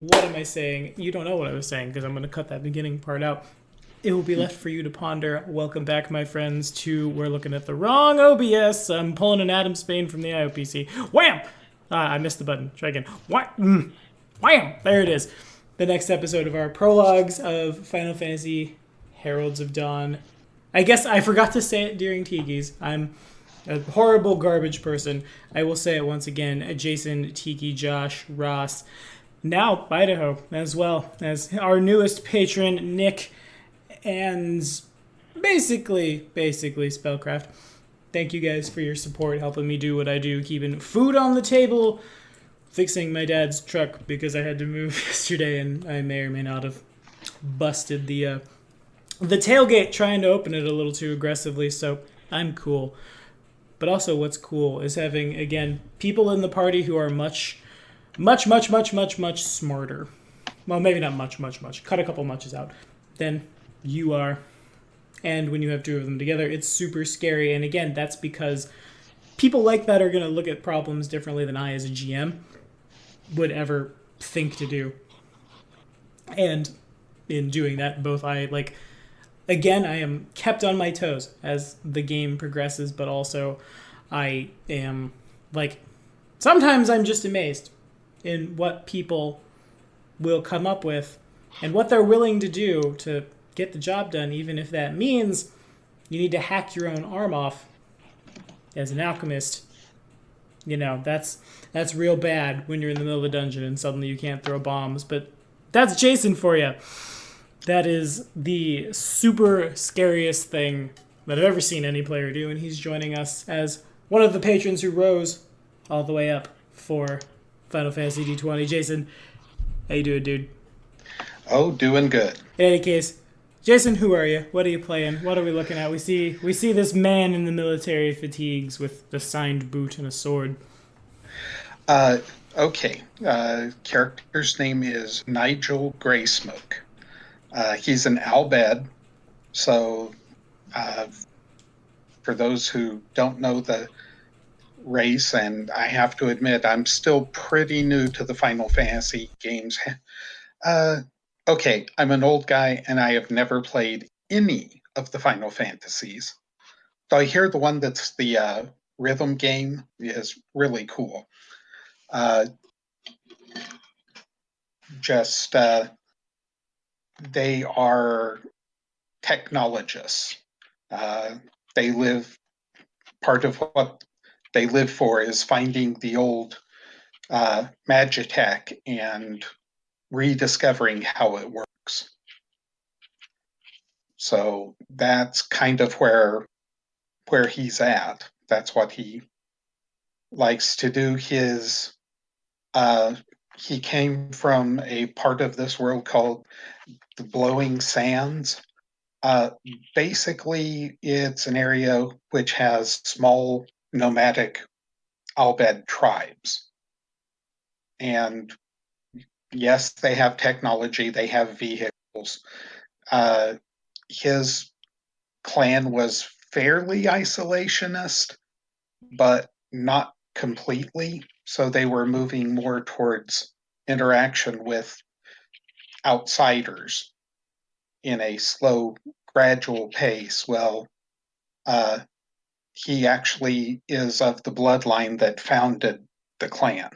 What am I saying? You don't know what I was saying because I'm going to cut that beginning part out. It will be left for you to ponder. Welcome back, my friends, to We're Looking at the Wrong OBS. I'm pulling an Adam Spain from the IOPC. Wham! I missed the button. Try again. Wham! There it is. The next episode of our prologues of Final Fantasy Heralds of Dawn. I guess I forgot to say it during Tiki's. I'm a horrible garbage person. I will say it once again. Jason, Tiki, Josh, Ross, now Idaho, as well as our newest patron, Nick, and basically Spellcraft. Thank you guys for your support, helping me do what I do, keeping food on the table, fixing my dad's truck because I had to move yesterday, and I may or may not have busted the tailgate trying to open it a little too aggressively. So I'm cool. But also, what's cool is having again people in the party who are much smarter. Well, maybe not much. Cut a couple muches out. Than you are. And when you have two of them together, it's super scary. And again, that's because people like that are going to look at problems differently than I, as a GM, would ever think to do. And in doing that, both I like. Again, I am kept on my toes as the game progresses, but also I am like. Sometimes I'm just amazed in what people will come up with and what they're willing to do to get the job done, even if that means you need to hack your own arm off as an alchemist. You know, that's real bad when you're in the middle of a dungeon and suddenly you can't throw bombs. But that's Jason for you. That is the super scariest thing that I've ever seen any player do, and he's joining us as one of the patrons who rose all the way up for Final Fantasy D20. Jason, how you doing, dude? Oh, doing good. In any case, Jason, who are you? What are you playing? What are we looking at? We see this man in the military fatigues with the signed boot and a sword. Uh, okay. Character's name is Nigel Greysmoke. He's an Albed. So, uh, for those who don't know the race, and I have to admit, I'm still pretty new to the Final Fantasy games. Uh, okay, I'm an old guy, and I have never played any of the Final Fantasies. So I hear the one that's the rhythm game is really cool. Uh, just they are technologists. Uh, they live, part of what they live for is finding the old Magitech and rediscovering how it works. So that's kind of where he's at. That's what he likes to do. Uh, he came from a part of this world called the Blowing Sands. Uh, Basically, it's an area which has small nomadic Albed tribes. And yes, they have technology, they have vehicles. Uh, his clan was fairly isolationist, but not completely. So they were moving more towards interaction with outsiders in a slow, gradual pace. Well, uh, he actually is of the bloodline that founded the clan.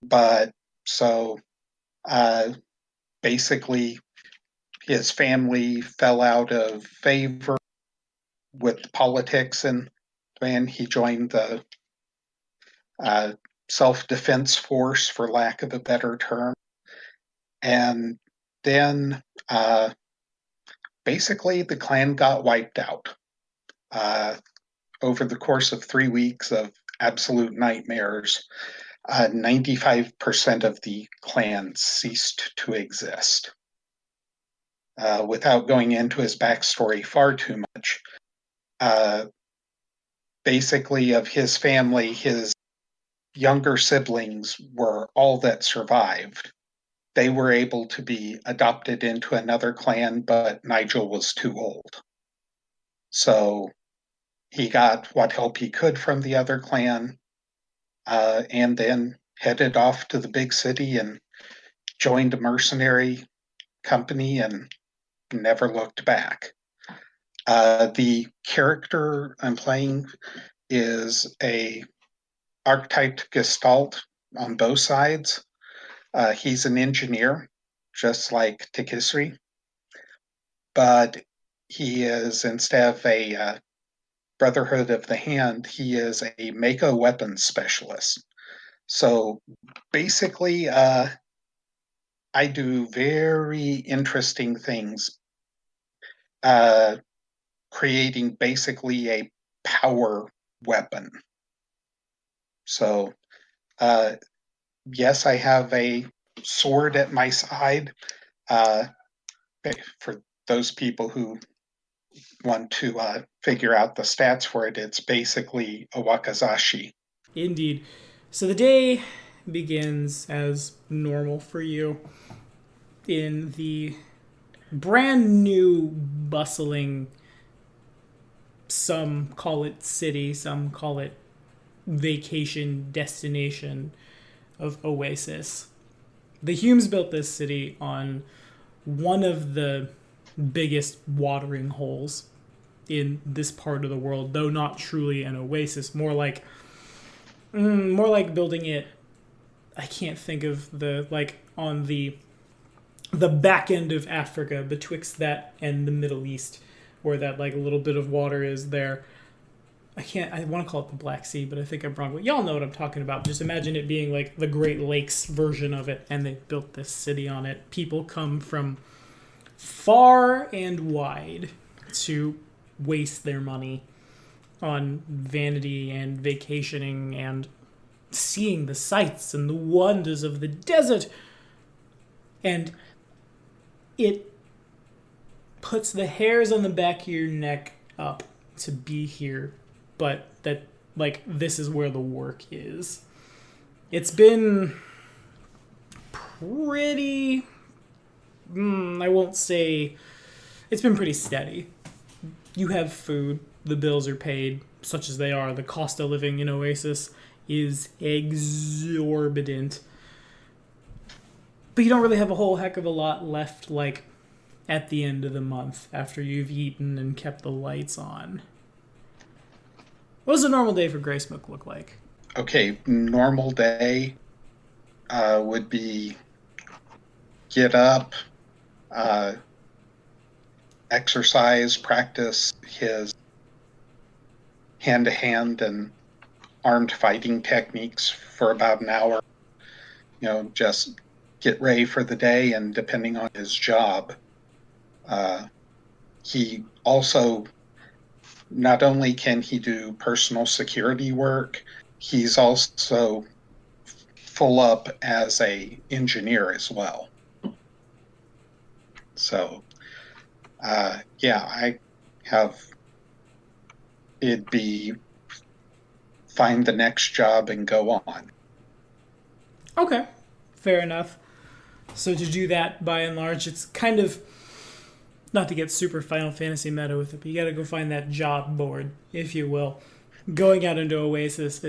But so uh, basically, his family fell out of favor with politics, and then he joined the uh, self defense force, for lack of a better term. And then basically, the clan got wiped out. Uh, Over the course of 3 weeks of absolute nightmares, 95% of the clan ceased to exist. Without going into his backstory far too much, uh, basically, of his family, his younger siblings were all that survived. They were able to be adopted into another clan, but Nigel was too old. So he got what help he could from the other clan, and then headed off to the big city and joined a mercenary company and never looked back. The character I'm playing is a archetyped gestalt on both sides. He's an engineer, just like Tikisri, but he is, instead of a Brotherhood of the Hand, he is a Mako weapons specialist. So basically, I do very interesting things, creating basically a power weapon. So, yes, I have a sword at my side. For those people who want to figure out the stats for it, it's basically a wakizashi. Indeed. So the day begins as normal for you in the brand new, bustling, some call it city, some call it vacation destination of Oasis. The Humes built this city on one of the biggest watering holes in this part of the world, though not truly an oasis, more like building it. I can't think of the like on the back end of Africa, betwixt that and the Middle East, where that like little bit of water is there. I want to call it the Black Sea, but I think I'm wrong. But y'all know what I'm talking about. Just imagine it being like the Great Lakes version of it, and they built this city on it. People come from far and wide to waste their money on vanity and vacationing and seeing the sights and the wonders of the desert. And it puts the hairs on the back of your neck up to be here, but that, like, this is where the work is. It's been pretty... I won't say... It's been pretty steady. You have food. The bills are paid, such as they are. The cost of living in Oasis is exorbitant. But you don't really have a whole heck of a lot left, like, at the end of the month, after you've eaten and kept the lights on. What does a normal day for Greysmoke look like? Okay, normal day would be get up, exercise, practice his hand-to-hand and armed fighting techniques for about an hour. Just get ready for the day, and depending on his job, he also, not only can he do personal security work, he's also full up as a engineer as well. So, I have, it'd be find the next job and go on. Okay, fair enough. So to do that, by and large, it's kind of, not to get super Final Fantasy meta with it, but you gotta go find that job board, if you will. Going out into Oasis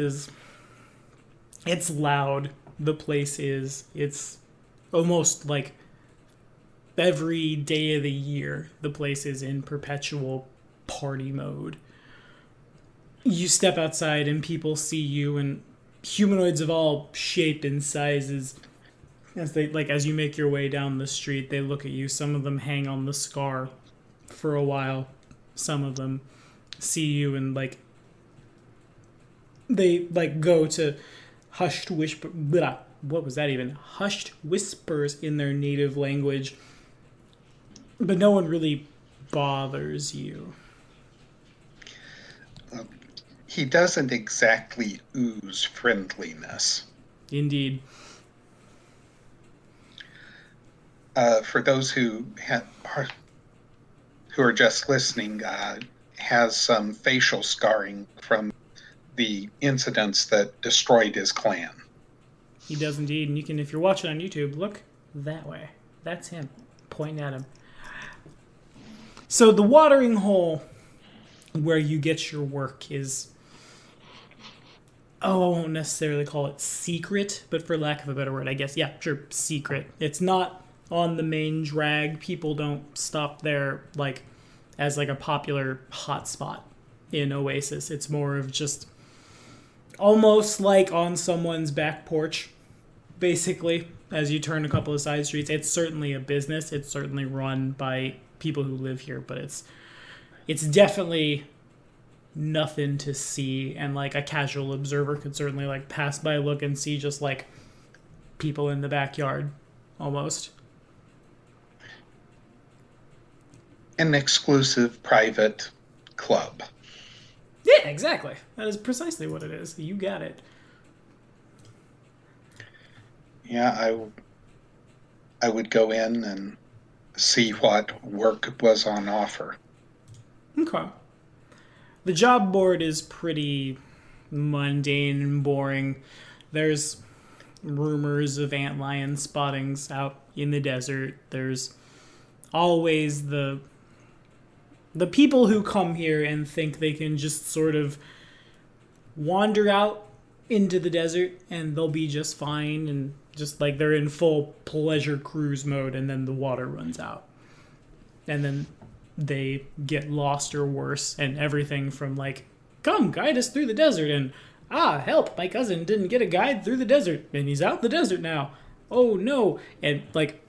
it's loud. The place is. It's almost like every day of the year, the place is in perpetual party mode. You step outside and people see you, and humanoids of all shape and sizes, as you make your way down the street, they look at you. Some of them hang on the scar for a while. Some of them see you and they go to hushed whisper. Blah, what was that even? Hushed whispers in their native language. But no one really bothers you. He doesn't exactly ooze friendliness. Indeed. For those who are just listening, has some facial scarring from the incidents that destroyed his clan. He does indeed, and you can, if you're watching on YouTube, look that way. That's him, pointing at him. So the watering hole where you get your work is Oh, I won't necessarily call it secret, but for lack of a better word, I guess, yeah, sure, secret. It's not on the main drag. People don't stop there, like, as, like, a popular hotspot in Oasis. It's more of just almost like on someone's back porch, basically, as you turn a couple of side streets. It's certainly a business. It's certainly run by people who live here, but it's definitely nothing to see, and like a casual observer could certainly like pass by, look, and see just like people in the backyard almost. An exclusive private club. Yeah, exactly. That is precisely what it is. You got it. Yeah, I would go in and see what work was on offer. Okay. The job board is pretty mundane and boring. There's rumors of antlion spottings out in the desert. There's always the people who come here and think they can just sort of wander out into the desert and they'll be just fine, and just like they're in full pleasure cruise mode, and then the water runs out. And then they get lost or worse, and everything from like, come guide us through the desert, and help, my cousin didn't get a guide through the desert and he's out in the desert now. Oh no. And like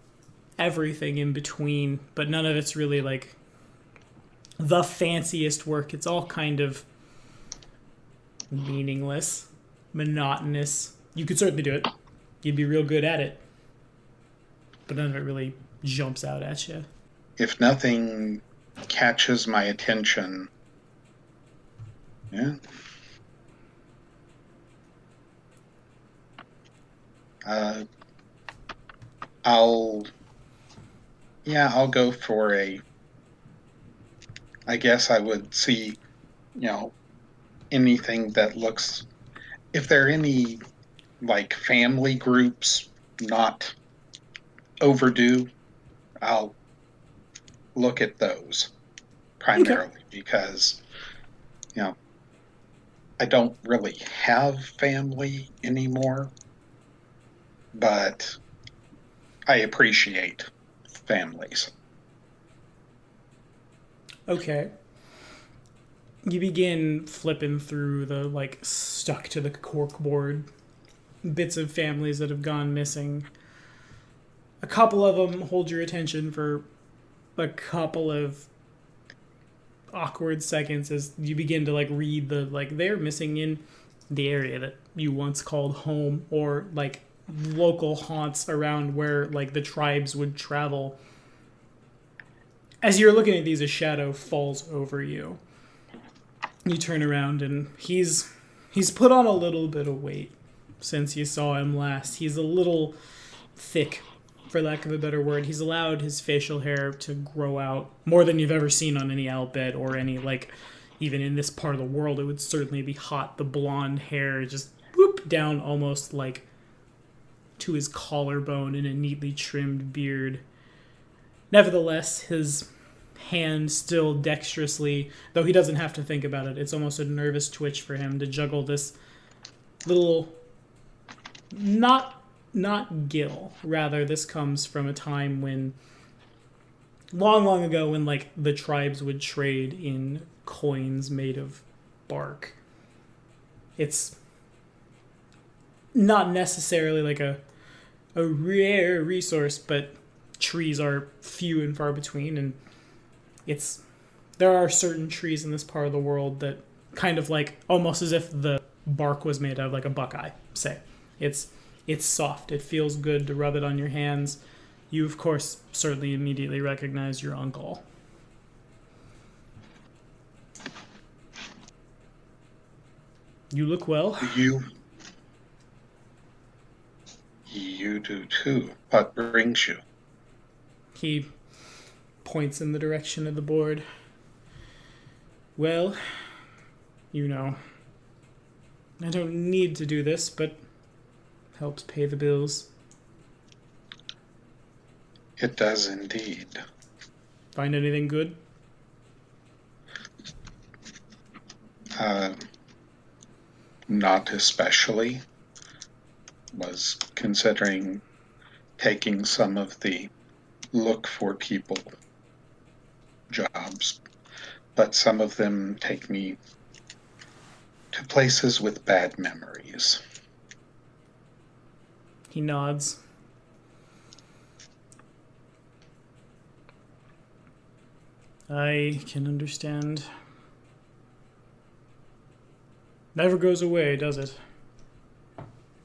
everything in between, but none of it's really like the fanciest work. It's all kind of meaningless, monotonous. You could certainly do it. You'd be real good at it. But none of it really jumps out at you. If nothing catches my attention, yeah, uh, I'll go for I guess I would see, anything that looks, if there are any like family groups not overdue, I'll look at those primarily. Okay. Because, I don't really have family anymore, but I appreciate families. Okay. You begin flipping through the like stuck to the corkboard bits of families that have gone missing. A couple of them hold your attention for a couple of awkward seconds as you begin to like read the like they're missing in the area that you once called home, or like local haunts around where like the tribes would travel. As you're looking at these, a shadow falls over you. You turn around and he's put on a little bit of weight since you saw him last. He's a little thick, for lack of a better word. He's allowed his facial hair to grow out more than you've ever seen on any Albed or any, like, even in this part of the world. It would certainly be hot. The blonde hair just whoop down almost like to his collarbone in a neatly trimmed beard. Nevertheless, his hand still dexterously, though he doesn't have to think about it, it's almost a nervous twitch for him to juggle this little, not gill. Rather, this comes from a time when, long ago, when like the tribes would trade in coins made of bark. It's not necessarily like a rare resource, but trees are few and far between, and there are certain trees in this part of the world that kind of like almost as if the bark was made out of like a buckeye, say. It's soft. It feels good to rub it on your hands. You, of course, certainly immediately recognize your uncle. You look well. You do too. What brings you? He points in the direction of the board. Well, I don't need to do this, but helps pay the bills. It does indeed. Find anything good? not especially. Was considering taking some of the look for people jobs, but some of them take me to places with bad memories. He nods. I can understand. Never goes away, does it?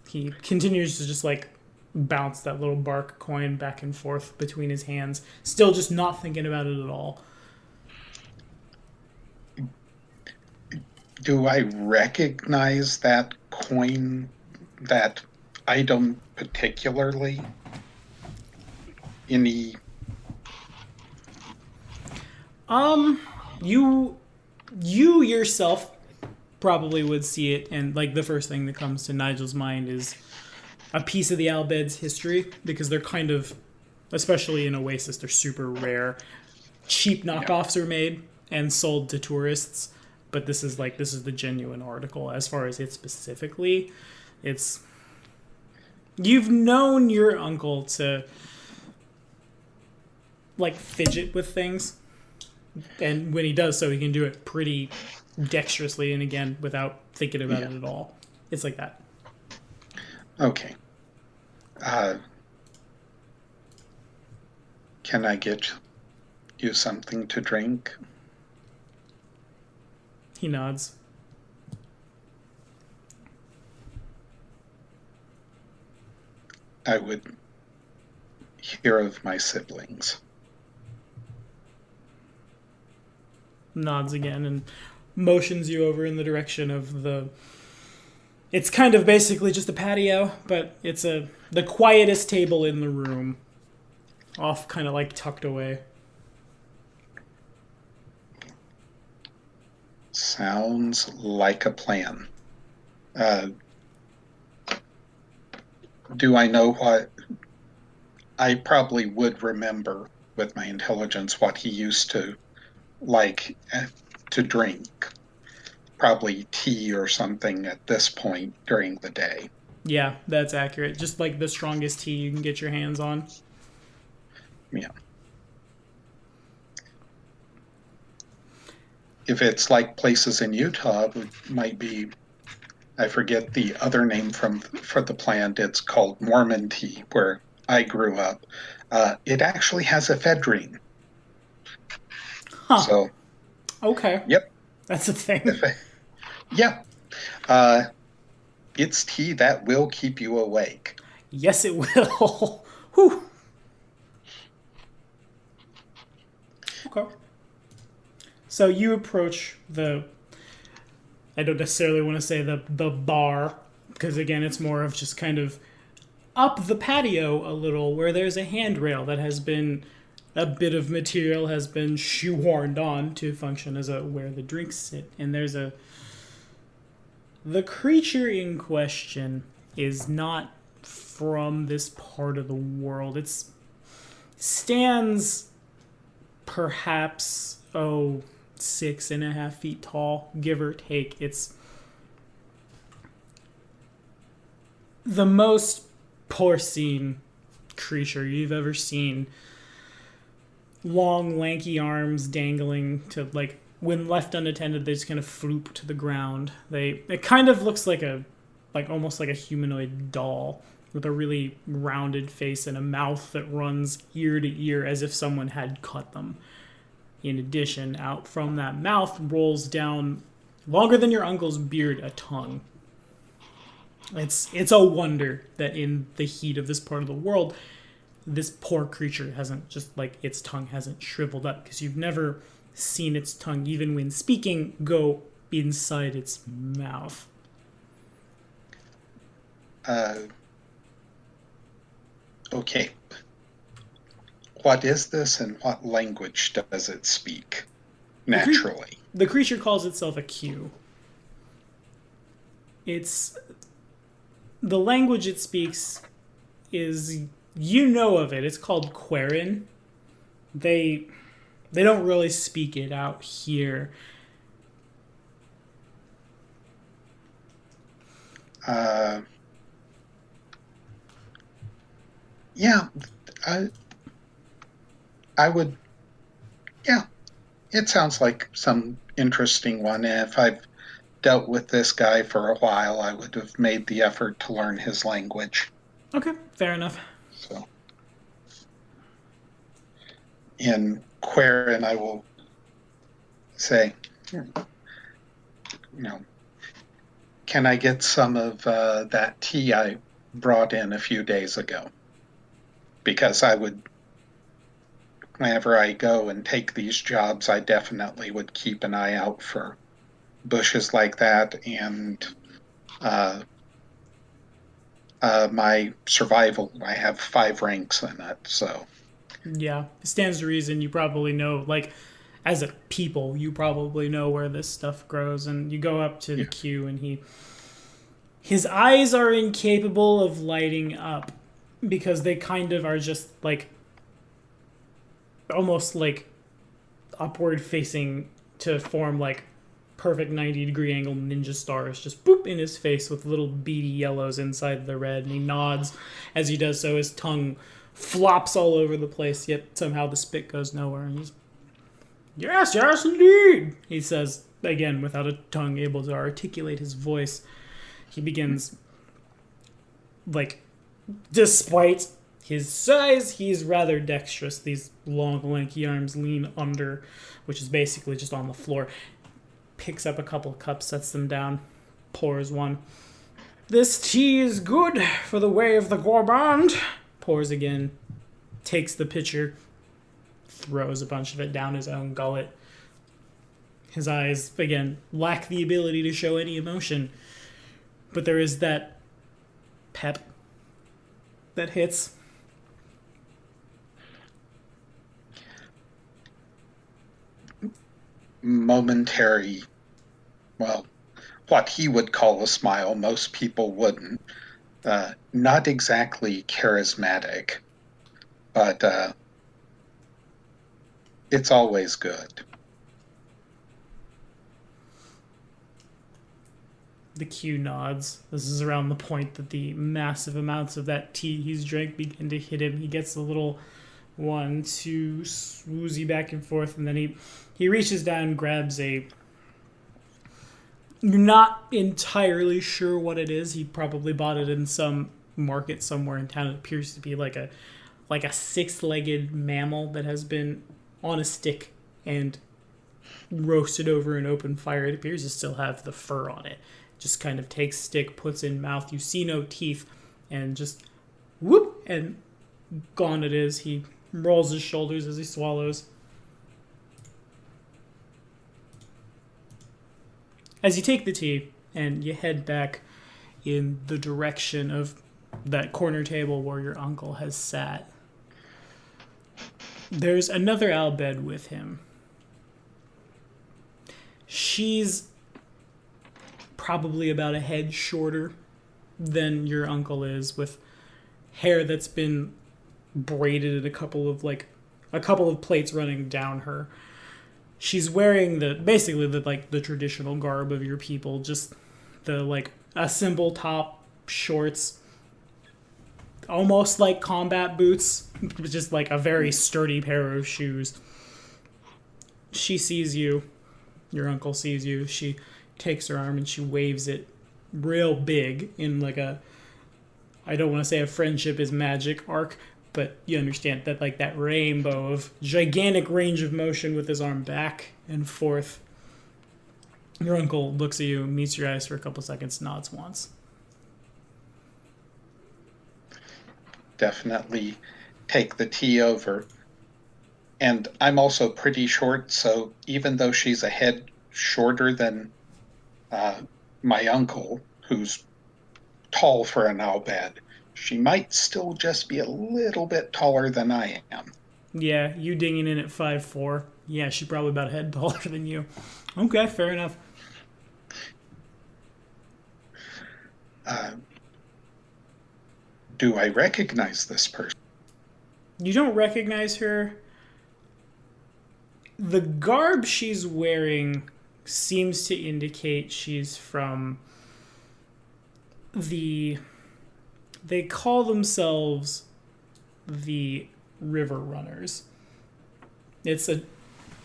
He continues to just like bounce that little bark coin back and forth between his hands, still just not thinking about it at all. Do I recognize that coin, that item particularly? Any? You yourself probably would see it, and like the first thing that comes to Nigel's mind is a piece of the Albed's history, because they're kind of, especially in Oasis, they're super rare. Cheap knockoffs are made and sold to tourists, but this is the genuine article. As far as it specifically, it's, you've known your uncle to like fidget with things, and when he does so, he can do it pretty dexterously, and again without thinking about it at all. It's like that. Okay. Can I get you something to drink? He nods. I would hear of my siblings. Nods again and motions you over in the direction of the... It's kind of basically just a patio, but it's the quietest table in the room. Off, kind of like tucked away. Sounds like a plan. Do I know what... I probably would remember with my intelligence what he used to like to drink. Probably tea or something at this point during the day. Yeah, that's accurate. Just like the strongest tea you can get your hands on. Yeah. If it's like places in Utah, it might be, I forget the other name for the plant. It's called Mormon tea, where I grew up. It actually has ephedrine. Huh. So, okay. yep. That's a thing. Yeah. It's tea that will keep you awake. Yes, it will. Whew. Okay. So you approach the... I don't necessarily want to say the bar, because again, it's more of just kind of up the patio a little, where there's a handrail that has been... A bit of material has been shoehorned on to function as where the drinks sit. And there's a... The creature in question is not from this part of the world. It stands perhaps, 6.5 feet tall, give or take. It's the most porcine creature you've ever seen. Long, lanky arms dangling to, like, when left unattended, they just kind of floop to the ground. It kind of looks like almost like a humanoid doll with a really rounded face and a mouth that runs ear to ear as if someone had cut them. In addition, out from that mouth rolls down, longer than your uncle's beard, a tongue. It's a wonder that in the heat of this part of the world, this poor creature hasn't just, like, its tongue hasn't shriveled up, because you've never seen its tongue, even when speaking, go inside its mouth. Okay. What is this, and what language does it speak naturally? The creature calls itself a Q. It's... The language it speaks is... You know of it. It's called Quarren. They don't really speak it out here. Yeah, I would. Yeah, it sounds like some interesting one. And if I've dealt with this guy for a while, I would have made the effort to learn his language. Okay, fair enough. So in Quarren, I will say, you know, can I get some of that tea I brought in a few days ago? Because I would, whenever I go and take these jobs, I definitely would keep an eye out for bushes like that and uh, my survival. I have 5 ranks in it, so Yeah, it stands to reason you probably know, like, as a people, you probably know where this stuff grows, and you go up to the yeah. queue, and his eyes are incapable of lighting up because they kind of are just like almost like upward facing to form like perfect 90-degree angle ninja stars just boop in his face with little beady yellows inside the red, and he nods as he does so. His tongue flops all over the place, yet somehow the spit goes nowhere, and he's yes, yes, indeed, he says again without a tongue able to articulate his voice. He begins, like, despite his size, he's rather dexterous. These long, lanky arms lean under, which is basically just on the floor. Picks up a couple of cups, sets them down, pours one. This tea is good for the way of the gourmand. Pours again, takes the pitcher, throws a bunch of it down his own gullet. His eyes, again, lack the ability to show any emotion, but there is that pep that hits. Momentary, well, what he would call a smile, most people wouldn't. Not exactly charismatic, but it's always good. The Q nods. This is around the point that the massive amounts of that tea he's drank begin to hit him. He gets a little 1, 2 swoozy back and forth, and then he reaches down, grabs a. You're not entirely sure what it is. He probably bought it in some market somewhere in town. It appears to be like a 6-legged mammal that has been on a stick and roasted over an open fire. It appears to still have the fur on it. Just kind of takes stick, puts in mouth. You see no teeth, and just whoop, and gone it is. He rolls his shoulders as he swallows. As you take the tea and you head back in the direction of that corner table where your uncle has sat, there's another Albed with him. She's probably about a head shorter than your uncle is, with hair that's been braided in a couple of plaits running down her. She's wearing the traditional garb of your people, just a simple top, shorts, almost like combat boots, just like a very sturdy pair of shoes. She sees you. Your uncle sees you. She takes her arm and she waves it real big in like a, I don't want to say a friendship is magic arc, but you understand that, like, that rainbow of gigantic range of motion with his arm back and forth. Your uncle looks at you, meets your eyes for a couple seconds, nods once. Definitely take the tea over. And I'm also pretty short, so even though she's a head shorter than my uncle, who's tall for an Albed, she might still just be a little bit taller than I am. Yeah, you dinging in at 5'4". Yeah, she's probably about a head taller than you. Okay, fair enough. Do I recognize this person? You don't recognize her. The garb she's wearing seems to indicate she's from they call themselves the River Runners. It's a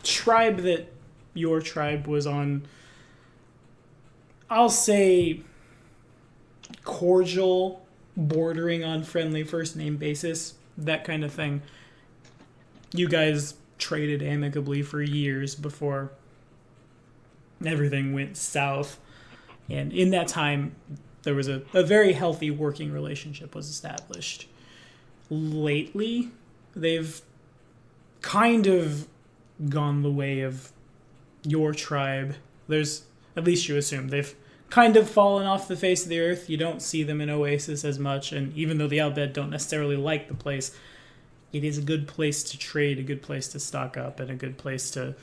tribe that your tribe was on, I'll say, cordial, bordering on friendly first name basis, that kind of thing. You guys traded amicably for years before everything went south. And in that time, there was a very healthy working relationship was established. Lately, they've kind of gone the way of your tribe. There's, at least you assume, they've kind of fallen off the face of the earth. You don't see them in Oasis as much, and even though the Albed don't necessarily like the place, it is a good place to trade, a good place to stock up, and a good place to,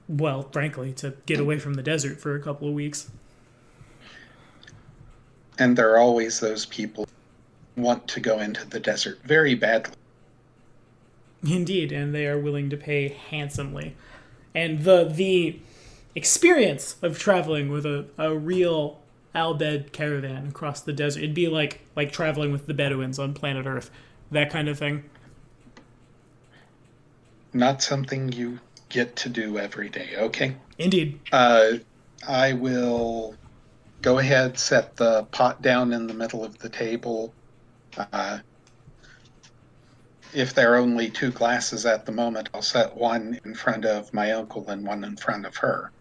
well, frankly, to get away from the desert for a couple of weeks. And there are always those people who want to go into the desert very badly. Indeed, and they are willing to pay handsomely. And the experience of traveling with a real Albed caravan across the desert, it'd be like traveling with the Bedouins on planet Earth, that kind of thing. Not something you get to do every day, okay? Indeed. I will go ahead, set the pot down in the middle of the table. If there are only 2 glasses at the moment, I'll set one in front of my uncle and one in front of her.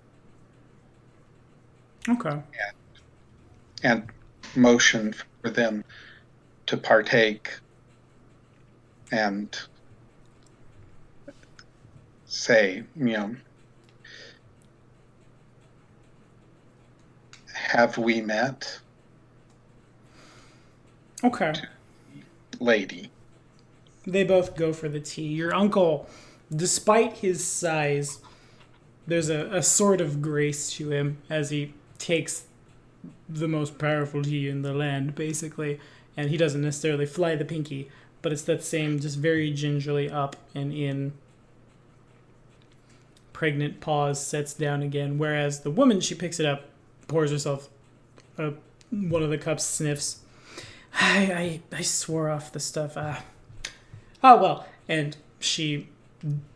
Okay. And motion for them to partake and say, have we met? Okay. Lady. They both go for the tea. Your uncle, despite his size, there's a sort of grace to him as he takes the most powerful tea in the land, basically. And he doesn't necessarily fly the pinky, but it's that same just very gingerly up and in. Pregnant pause, sets down again. Whereas the woman, she picks it up, pours herself one of the cups, sniffs. I swore off the stuff. Oh, well. And she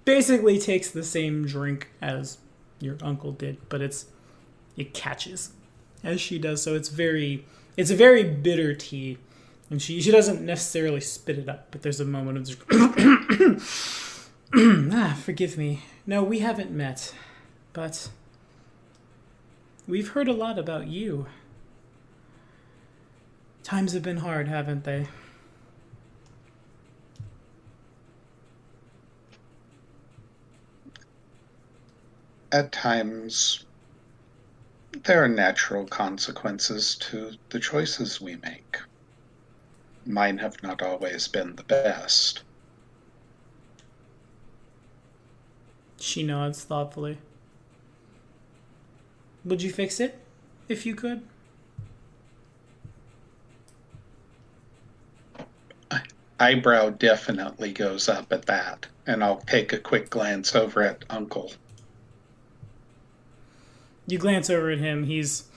basically takes the same drink as your uncle did, but it catches as she does so. It's a very bitter tea, and she doesn't necessarily spit it up, but there's a moment of just forgive me. No, we haven't met, but we've heard a lot about you. Times have been hard, haven't they? At times, there are natural consequences to the choices we make. Mine have not always been the best. She nods thoughtfully. Would you fix it, if you could? Eyebrow definitely goes up at that, and I'll take a quick glance over at Uncle. You glance over at him. He's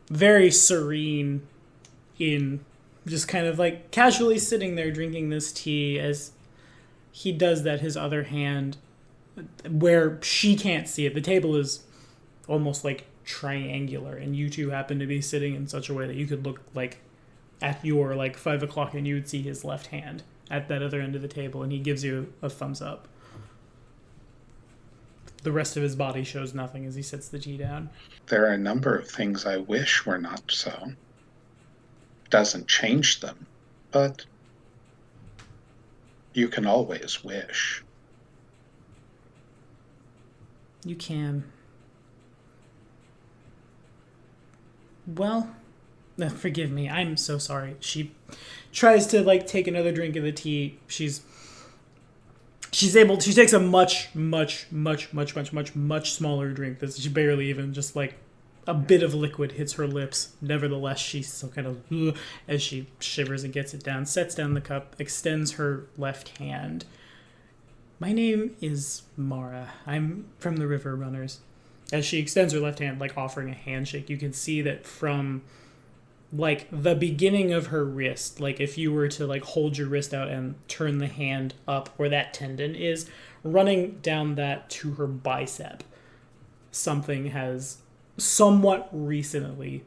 very serene in just kind of like casually sitting there drinking this tea as he does that, his other hand, where she can't see it. The table is almost like triangular, and you two happen to be sitting in such a way that you could look like at your 5 o'clock and you would see his left hand at that other end of the table, and he gives you a thumbs up. The rest of his body shows nothing as he sets the tea down. There are a number of things I wish were not so. Doesn't change them, but you can always wish. You can. Well, forgive me. I'm so sorry. She tries to take another drink of the tea. She takes a much smaller drink. She barely even just a bit of liquid hits her lips. Nevertheless, she's still kind of as she shivers and gets it down, sets down the cup, extends her left hand. My name is Mara. I'm from the River Runners. As she extends her left hand, offering a handshake, you can see that from like the beginning of her wrist, like if you were to like hold your wrist out and turn the hand up where that tendon is, running down that to her bicep. Something has somewhat recently,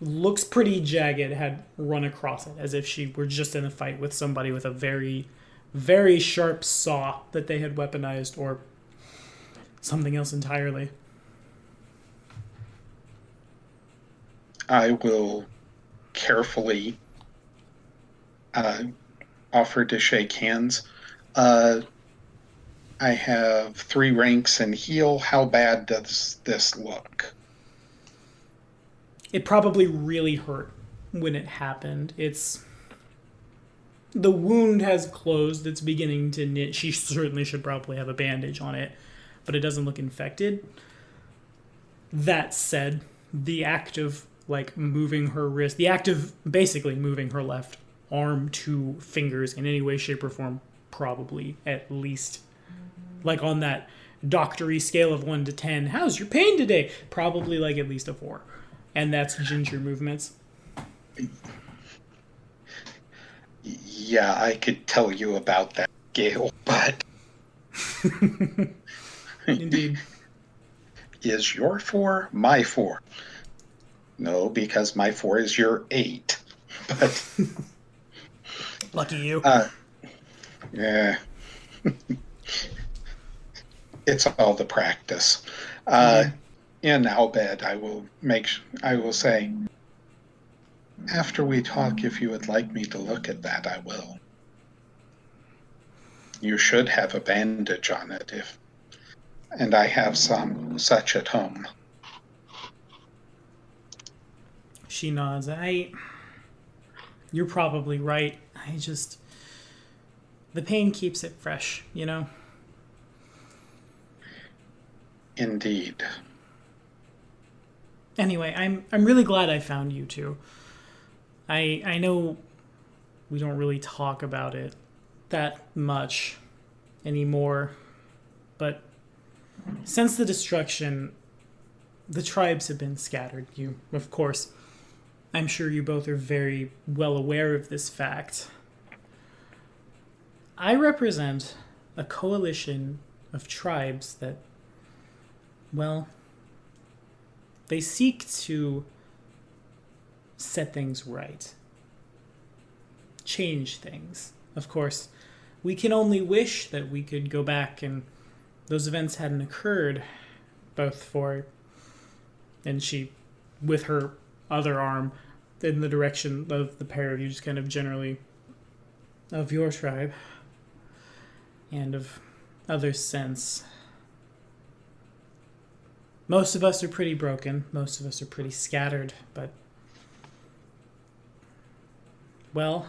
looks pretty jagged, had run across it as if she were just in a fight with somebody with a very, very sharp saw that they had weaponized, or something else entirely. I will carefully offer to shake hands. I have 3 ranks in heal. How bad does this look? It probably really hurt when it happened. The wound has closed. It's beginning to knit. She certainly should probably have a bandage on it, but it doesn't look infected. That said, the act of like moving her wrist, the act of basically moving her left arm to fingers in any way, shape, or form, probably at least, like on that doctory scale of 1 to 10, how's your pain today? Probably like at least a 4. And that's ginger movements. Yeah, I could tell you about that scale, but Indeed. Is your 4 my 4? No, because my 4 is your 8. But Lucky you. Yeah. It's all the practice. In Albed, I will say, after we talk, if you would like me to look at that, I will. You should have a bandage on it, and I have some such at home. She nods. You're probably right. The pain keeps it fresh, you know? Indeed. Anyway, I'm really glad I found you two. I know we don't really talk about it that much anymore, but since the destruction, the tribes have been scattered. Of course, I'm sure you both are very well aware of this fact. I represent a coalition of tribes that, well, they seek to set things right, change things. Of course, we can only wish that we could go back and those events hadn't occurred, and she, with her other arm in the direction of the pair of you, just kind of generally of your tribe and of other sense. Most of us are pretty broken. Most of us are pretty scattered, but, well,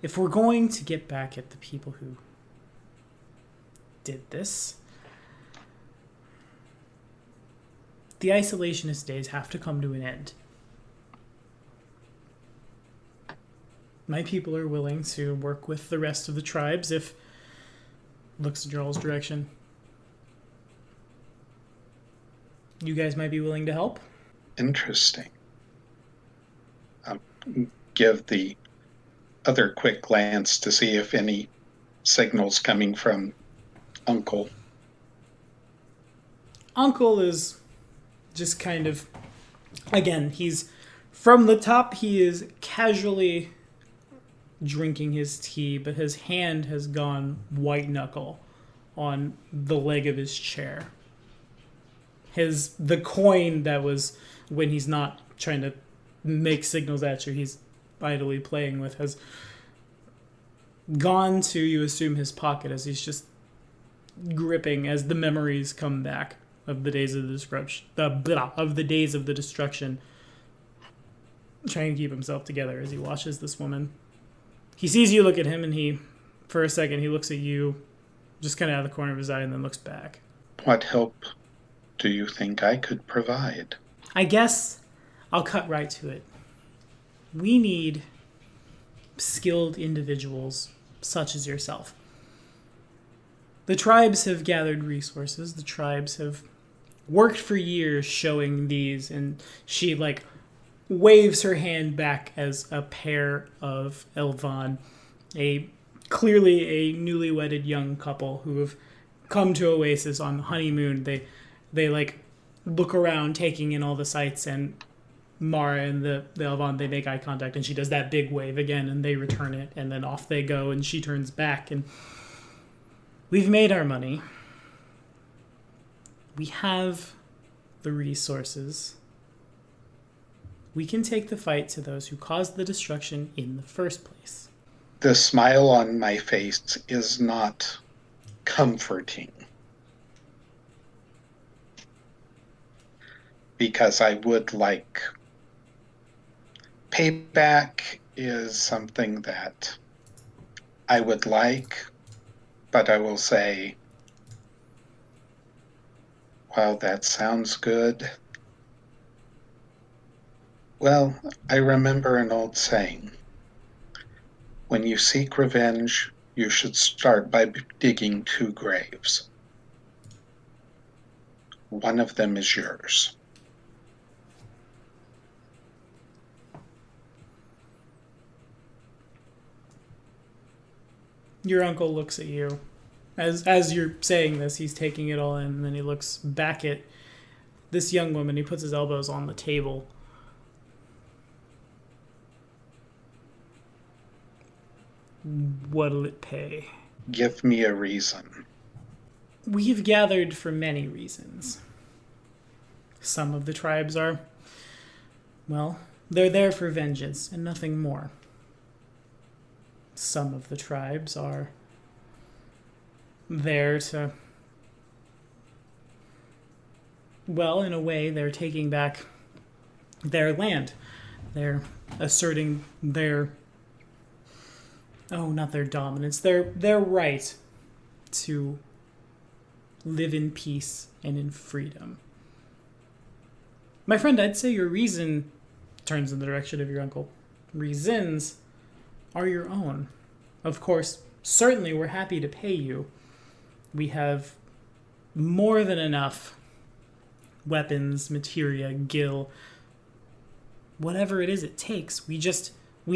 if we're going to get back at the people who did this, the isolationist days have to come to an end. My people are willing to work with the rest of the tribes if looks in Joel's direction. You guys might be willing to help? Interesting. I'll give the other quick glance to see if any signals coming from Uncle. Uncle is just kind of, again, he's from the top, he is casually drinking his tea, but his hand has gone white knuckle on the leg of his chair. The coin that was, when he's not trying to make signals at you, he's idly playing with, has gone to, you assume, his pocket as he's just gripping as the memories come back of the days of the destruction, trying to keep himself together as he watches this woman. He sees you look at him, and for a second, he looks at you, just kind of out of the corner of his eye, and then looks back. What help do you think I could provide? I guess I'll cut right to it. We need skilled individuals such as yourself. The tribes have gathered resources. The tribes have worked for years showing these, and she waves her hand back as a pair of Elvan, clearly a newly wedded young couple who have come to Oasis on honeymoon. They like look around, taking in all the sights, and Mara and the Elvan, they make eye contact, and she does that big wave again, and they return it, and then off they go, and she turns back, and we've made our money. We have the resources. We can take the fight to those who caused the destruction in the first place. The smile on my face is not comforting, because I would like payback is something that I would like, but I will say, wow, that sounds good. Well, I remember an old saying. When you seek revenge, you should start by digging 2 graves. One of them is yours. Your uncle looks at you. As you're saying this, he's taking it all in, and then he looks back at this young woman. He puts his elbows on the table. What'll it pay? Give me a reason. We've gathered for many reasons. Some of the tribes are, well, they're there for vengeance and nothing more. Some of the tribes are there to, well, in a way, they're taking back their land. They're asserting their, not their dominance, their right to live in peace and in freedom. My friend, I'd say your reason turns in the direction of your uncle. Reasons are your own. Of course, certainly we're happy to pay you. We have more than enough weapons, materia, gil, whatever it is it takes. We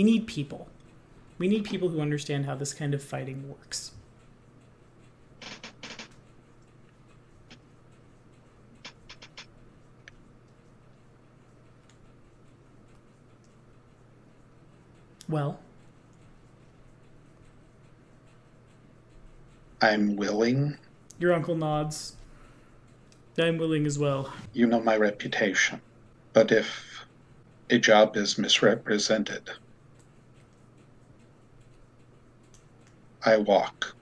need people. We need people who understand how this kind of fighting works. Well, I'm willing. Your uncle nods. I'm willing as well. You know my reputation. But if a job is misrepresented, I walk.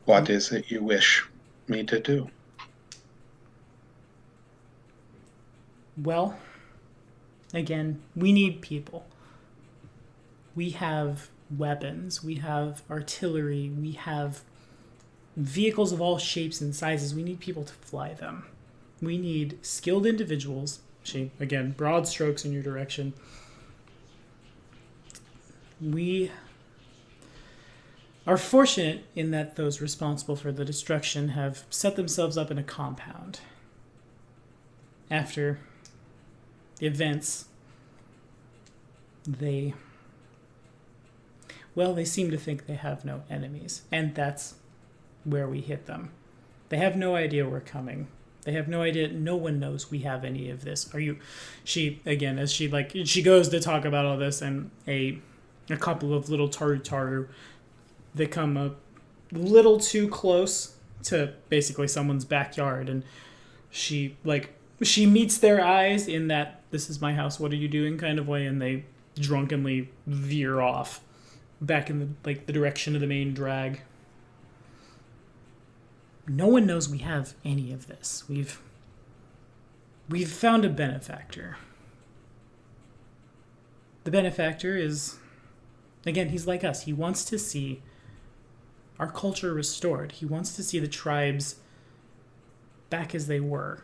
What is it you wish me to do? Well, again, we need people. We have weapons, we have artillery, we have vehicles of all shapes and sizes. We need people to fly them. We need skilled individuals. Again, broad strokes in your direction. We are fortunate in that those responsible for the destruction have set themselves up in a compound. After the events, they seem to think they have no enemies, and that's where we hit them. They have no idea we're coming. They have no idea. No one knows we have any of this. She goes to talk about all this, and a couple of little taru they come a little too close to basically someone's backyard, and she meets their eyes in that "this is my house, what are you doing" kind of way, and they drunkenly veer off back in the direction of the main drag. No one knows we have any of this. We've found a benefactor. The benefactor is, again, he's like us. He wants to see our culture restored. He wants to see the tribes back as they were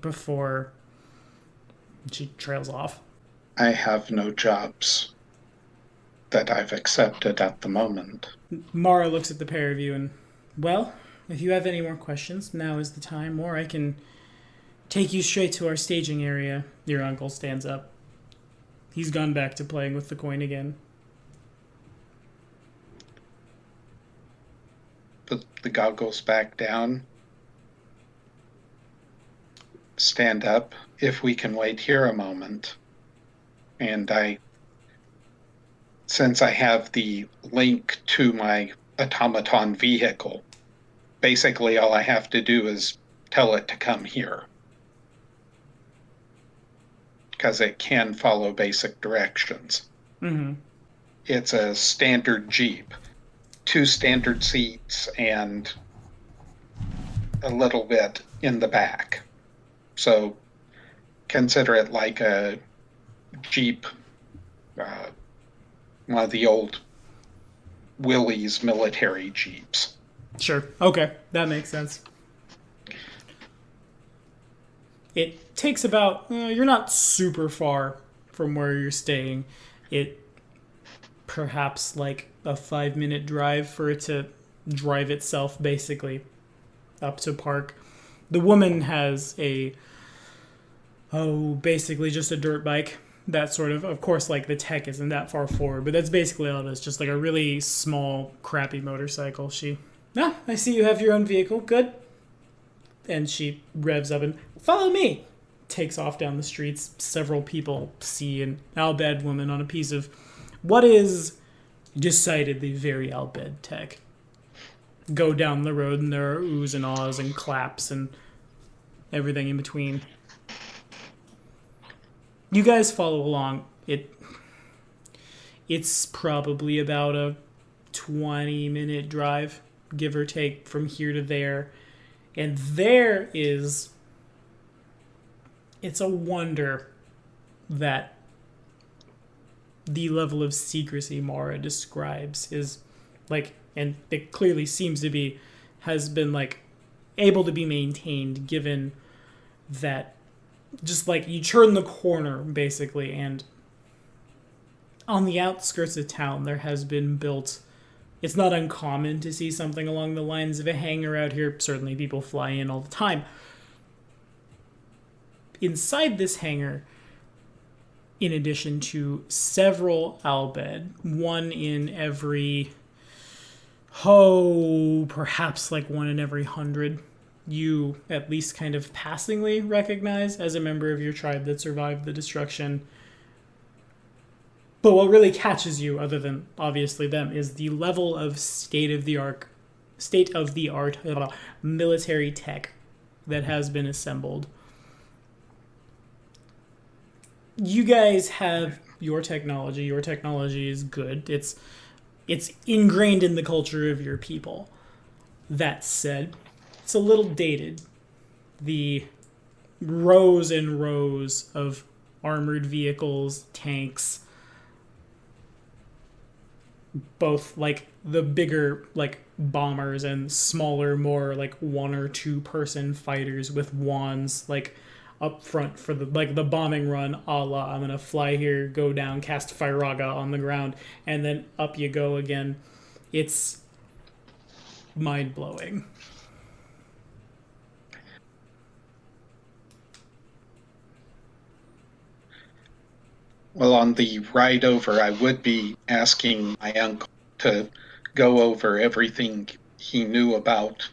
before she trails off. I have no jobs that I've accepted at the moment. Mara looks at the pair of you and, well, if you have any more questions, now is the time, or I can Take you straight to our staging area. Your uncle stands up. He's gone back to playing with the coin again. Put the goggles back down. Stand up. If we can wait here a moment. And since I have the link to my automaton vehicle, basically all I have to do is tell it to come here. Because it can follow basic directions. Mm-hmm. It's a standard Jeep. 2 standard seats and a little bit in the back. So consider it like a Jeep, one of the old Willys military Jeeps. Sure. Okay. That makes sense. It takes about... you're not super far from where you're staying. It perhaps like a 5-minute drive for it to drive itself basically up to park. The woman has basically just a dirt bike. That sort of course, like the tech isn't that far forward, but that's basically all it is. Just like a really small, crappy motorcycle. I see you have your own vehicle. Good. And she revs up and, follow me. Takes off down the streets. Several people see an Albed woman on a piece of what is decidedly very Albed tech. Go down the road and there are oohs and ahs and claps and everything in between. You guys follow along. It's probably about a 20-minute drive, give or take, from here to there. And it's a wonder that the level of secrecy Mara describes is like, and it clearly seems to be, has been like able to be maintained given that just like you turn the corner basically and on the outskirts of town there has been built, it's not uncommon to see something along the lines of a hangar out here. Certainly people fly in all the time. Inside this hangar, in addition to several Albed, one in every, perhaps like one in every 100, you at least kind of passingly recognize as a member of your tribe that survived the destruction. But what really catches you, other than obviously them, is the level of state-of-the-art military tech that has been assembled. You guys have your technology. Your technology is good. It's ingrained in the culture of your people. That said, it's a little dated. The rows and rows of armored vehicles, tanks, both like the bigger like bombers and smaller, more like 1 or 2 person fighters with wands like up front for the bombing run, a la I'm gonna fly here, go down, cast Firaga on the ground, and then up you go again. It's mind-blowing. Well, on the ride over, I would be asking my uncle to go over everything he knew about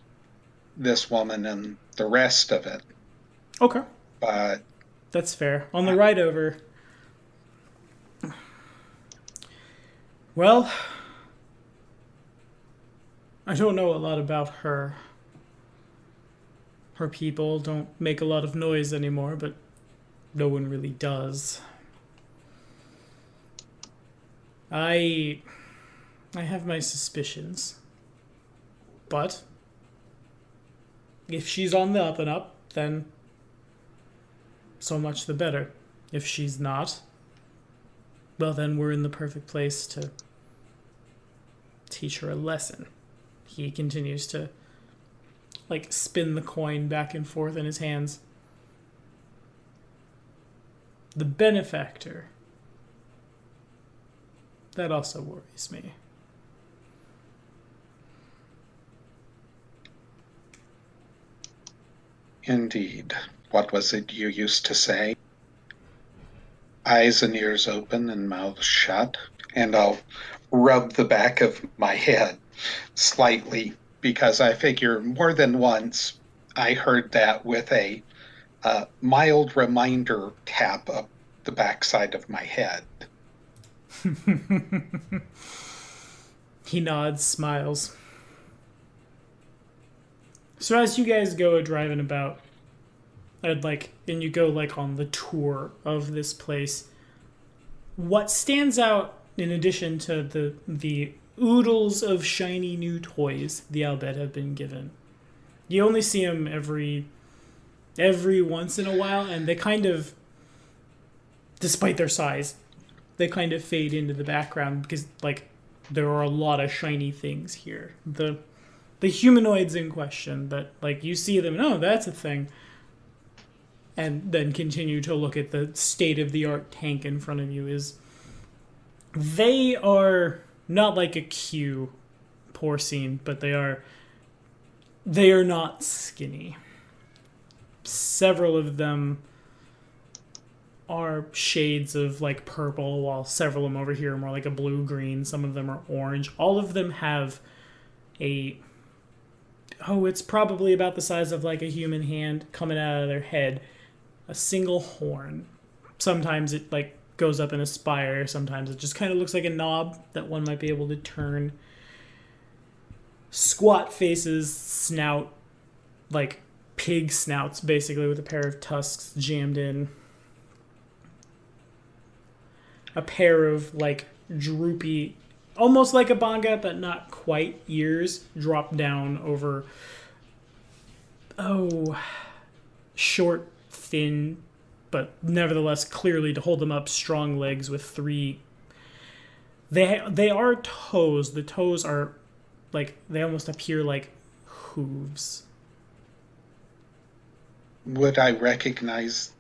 this woman and the rest of it. Okay. But that's fair. On the ride over, well, I don't know a lot about her. Her people don't make a lot of noise anymore, but no one really does. I have my suspicions. But if she's on the up and up, then so much the better. If she's not, well, then we're in the perfect place to teach her a lesson. He continues to like spin the coin back and forth in his hands. The benefactor, that also worries me. Indeed. What was it you used to say? Eyes and ears open and mouth shut. And I'll rub the back of my head slightly because I figure more than once I heard that with a mild reminder tap up the backside of my head. He nods, smiles. So as you guys go driving about, and you go on the tour of this place, what stands out in addition to the oodles of shiny new toys the Albed have been given? You only see them every once in a while, and they kind of, despite their size, they kind of fade into the background because there are a lot of shiny things here. The humanoids in question that you see them, oh, that's a thing, and then continue to look at the state-of-the-art tank in front of you they are not like a Q porcine, but they are not skinny. Several of them are shades of purple, while several of them over here are more like a blue-green. Some of them are orange. All of them have it's probably about the size of a human hand coming out of their head. A single horn. Sometimes it goes up in a spire. Sometimes it just kind of looks like a knob that one might be able to turn. Squat faces, snout, pig snouts, basically, with a pair of tusks jammed in. A pair of droopy, almost like a banga, but not quite, ears drop down over short, thin, but nevertheless clearly to hold them up, strong legs with three. They are toes. The toes are they almost appear like hooves. Would I recognize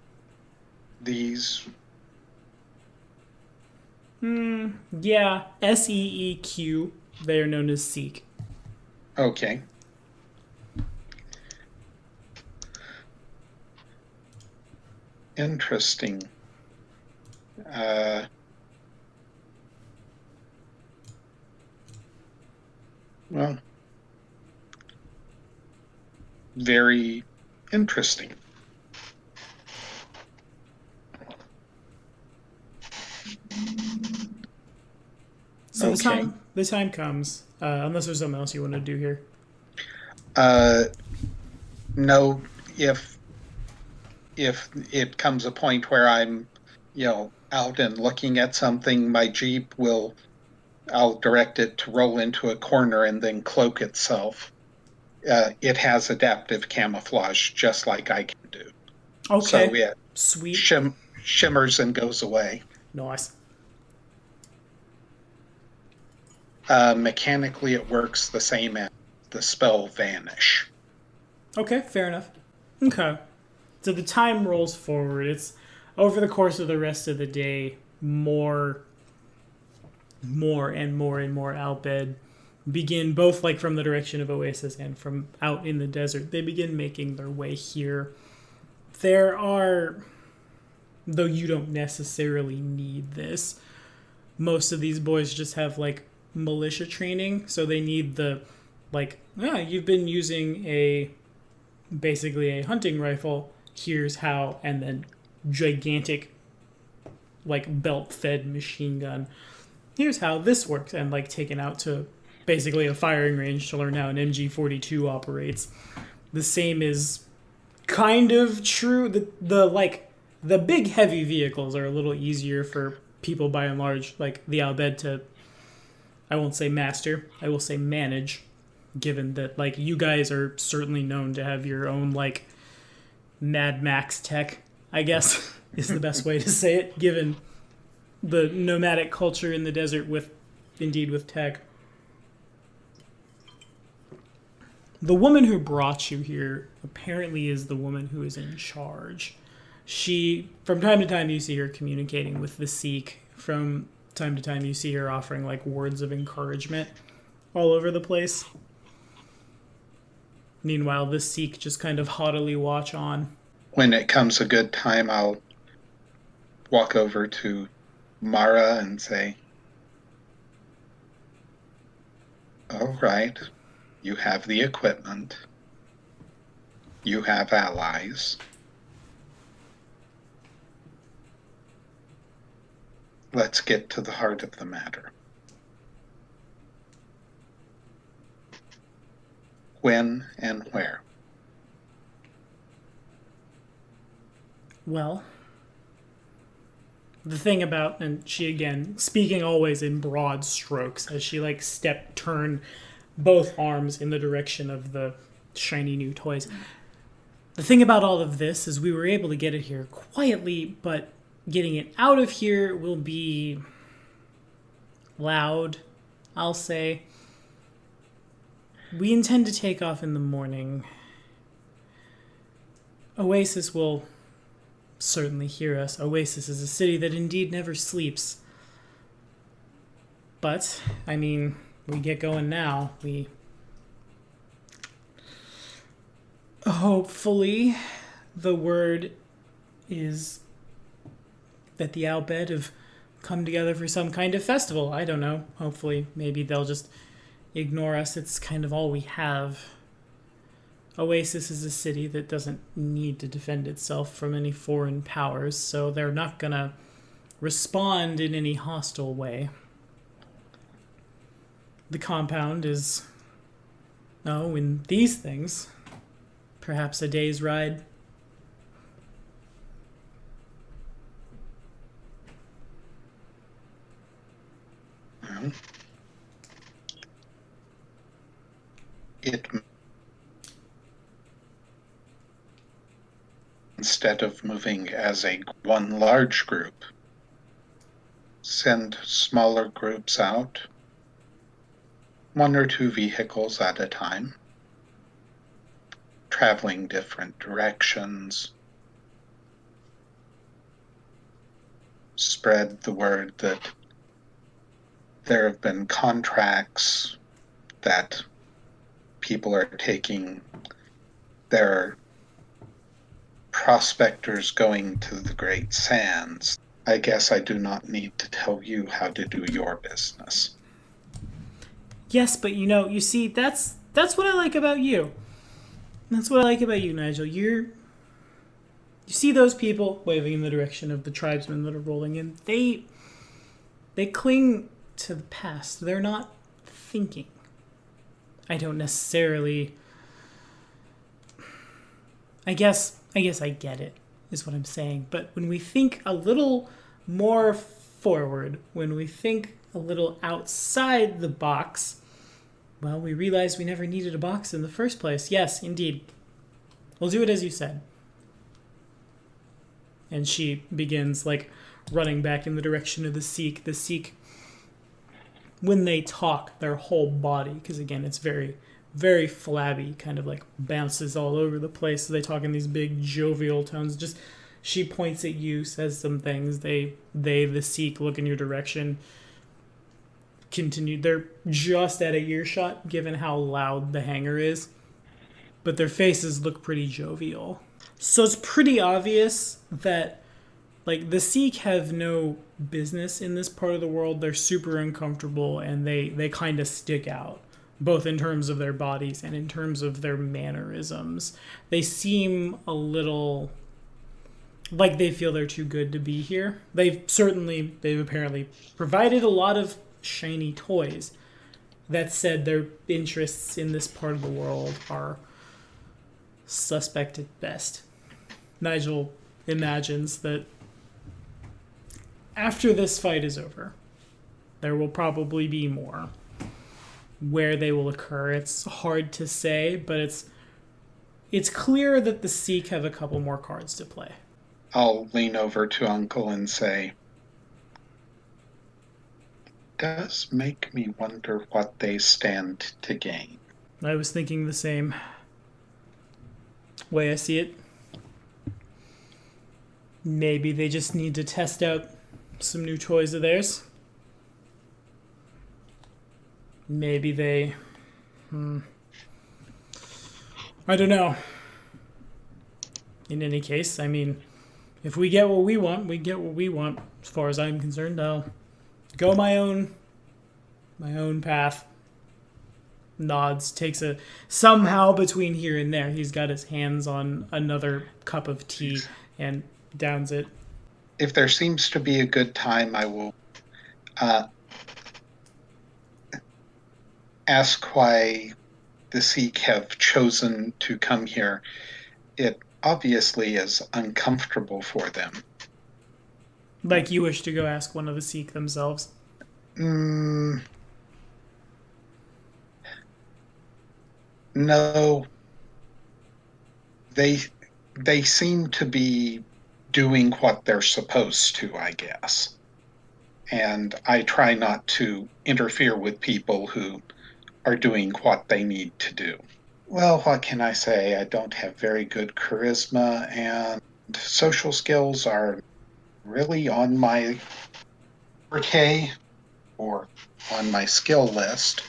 these? Yeah, Seeq. They are known as Seek. Okay. Interesting. Well, very interesting. So Okay. the time comes, unless there's something else you want to do here. No, if it comes a point where I'm, out and looking at something, my Jeep I'll direct it to roll into a corner and then cloak itself. It has adaptive camouflage, just like I can do. Okay. So it Sweet. shimmers and goes away. Nice. Mechanically, it works the same as the spell Vanish. Okay, fair enough. Okay. So the time rolls forward. It's over the course of the rest of the day, more and more Albed begin, both from the direction of Oasis and from out in the desert. They begin making their way here. There are, though you don't necessarily need this, most of these boys just have militia training, so they need the you've been using basically a hunting rifle, here's how, and then gigantic belt-fed machine gun, here's how this works, and taken out to basically a firing range to learn how an MG42 operates. The same is kind of true. The big heavy vehicles are a little easier for people by and large, the Albed, to, I won't say master, I will say manage, given that you guys are certainly known to have your own Mad Max tech, I guess is the best way to say it, given the nomadic culture in the desert with tech. The woman who brought you here apparently is the woman who is in charge. She, from time to time, you see her communicating with the Sikh. From time to time, you see her offering words of encouragement all over the place. Meanwhile, the Sikh just kind of haughtily watch on. When it comes a good time, I'll walk over to Mara and say, all right, you have the equipment. You have allies. Let's get to the heart of the matter. When and where? Well, the thing about, and she again, speaking always in broad strokes, as she like turn both arms in the direction of the shiny new toys. The thing about all of this is we were able to get it here quietly, but getting it out of here will be loud, I'll say. We intend to take off in the morning. Oasis will certainly hear us. Oasis is a city that indeed never sleeps. But, I mean, we get going now. We hopefully the word is that the Al Bhed have come together for some kind of festival. I don't know. Hopefully, maybe they'll just ignore us. It's kind of all we have. Oasis is a city that doesn't need to defend itself from any foreign powers, so they're not gonna respond in any hostile way. The compound is, in these things, perhaps a day's ride. Well, instead of moving as one large group, send smaller groups out, 1 or 2 vehicles at a time, traveling different directions. Spread the word that there have been contracts that people are taking. There are prospectors going to the Great Sands. I guess I do not need to tell you how to do your business. Yes, but you see, that's what I like about you. That's what I like about you, Nigel. You see those people waving in the direction of the tribesmen that are rolling in. They cling to the past. They're not thinking. I don't necessarily. I guess I get it, is what I'm saying. But when we think a little more forward, when we think a little outside the box, well, we realize we never needed a box in the first place. Yes, indeed. We'll do it as you said. And she begins, running back in the direction of the Sikh. The Sikh, when they talk, their whole body, because again, it's very, very flabby, kind of bounces all over the place. So they talk in these big jovial tones. She points at you, says some things. The Sikh, look in your direction. Continue. They're just at a earshot, given how loud the hangar is. But their faces look pretty jovial. So it's pretty obvious that, the Sikh have no business in this part of the world. They're super uncomfortable, and they kind of stick out, both in terms of their bodies and in terms of their mannerisms. They seem a little like they feel they're too good to be here. They've apparently provided a lot of shiny toys. That said, their interests in this part of the world are suspect at best. Nigel imagines that after this fight is over, there will probably be more. Where they will occur, it's hard to say, but it's clear that the Sikh have a couple more cards to play. I'll lean over to Uncle and say, does make me wonder what they stand to gain. I was thinking the same way I see it. Maybe they just need to test out some new toys of theirs. Maybe they... I don't know. In any case, I mean, if we get what we want, we get what we want. As far as I'm concerned, I'll go my own path. Nods, takes a somehow between here and there. He's got his hands on another cup of tea and downs it. If there seems to be a good time, I will ask why the Sikh have chosen to come here. It obviously is uncomfortable for them. Like you wish to go ask one of the Sikh themselves? No. They seem to be doing what they're supposed to, I guess. And I try not to interfere with people who are doing what they need to do. Well, what can I say? I don't have very good charisma, and social skills are really on my forte or on my skill list.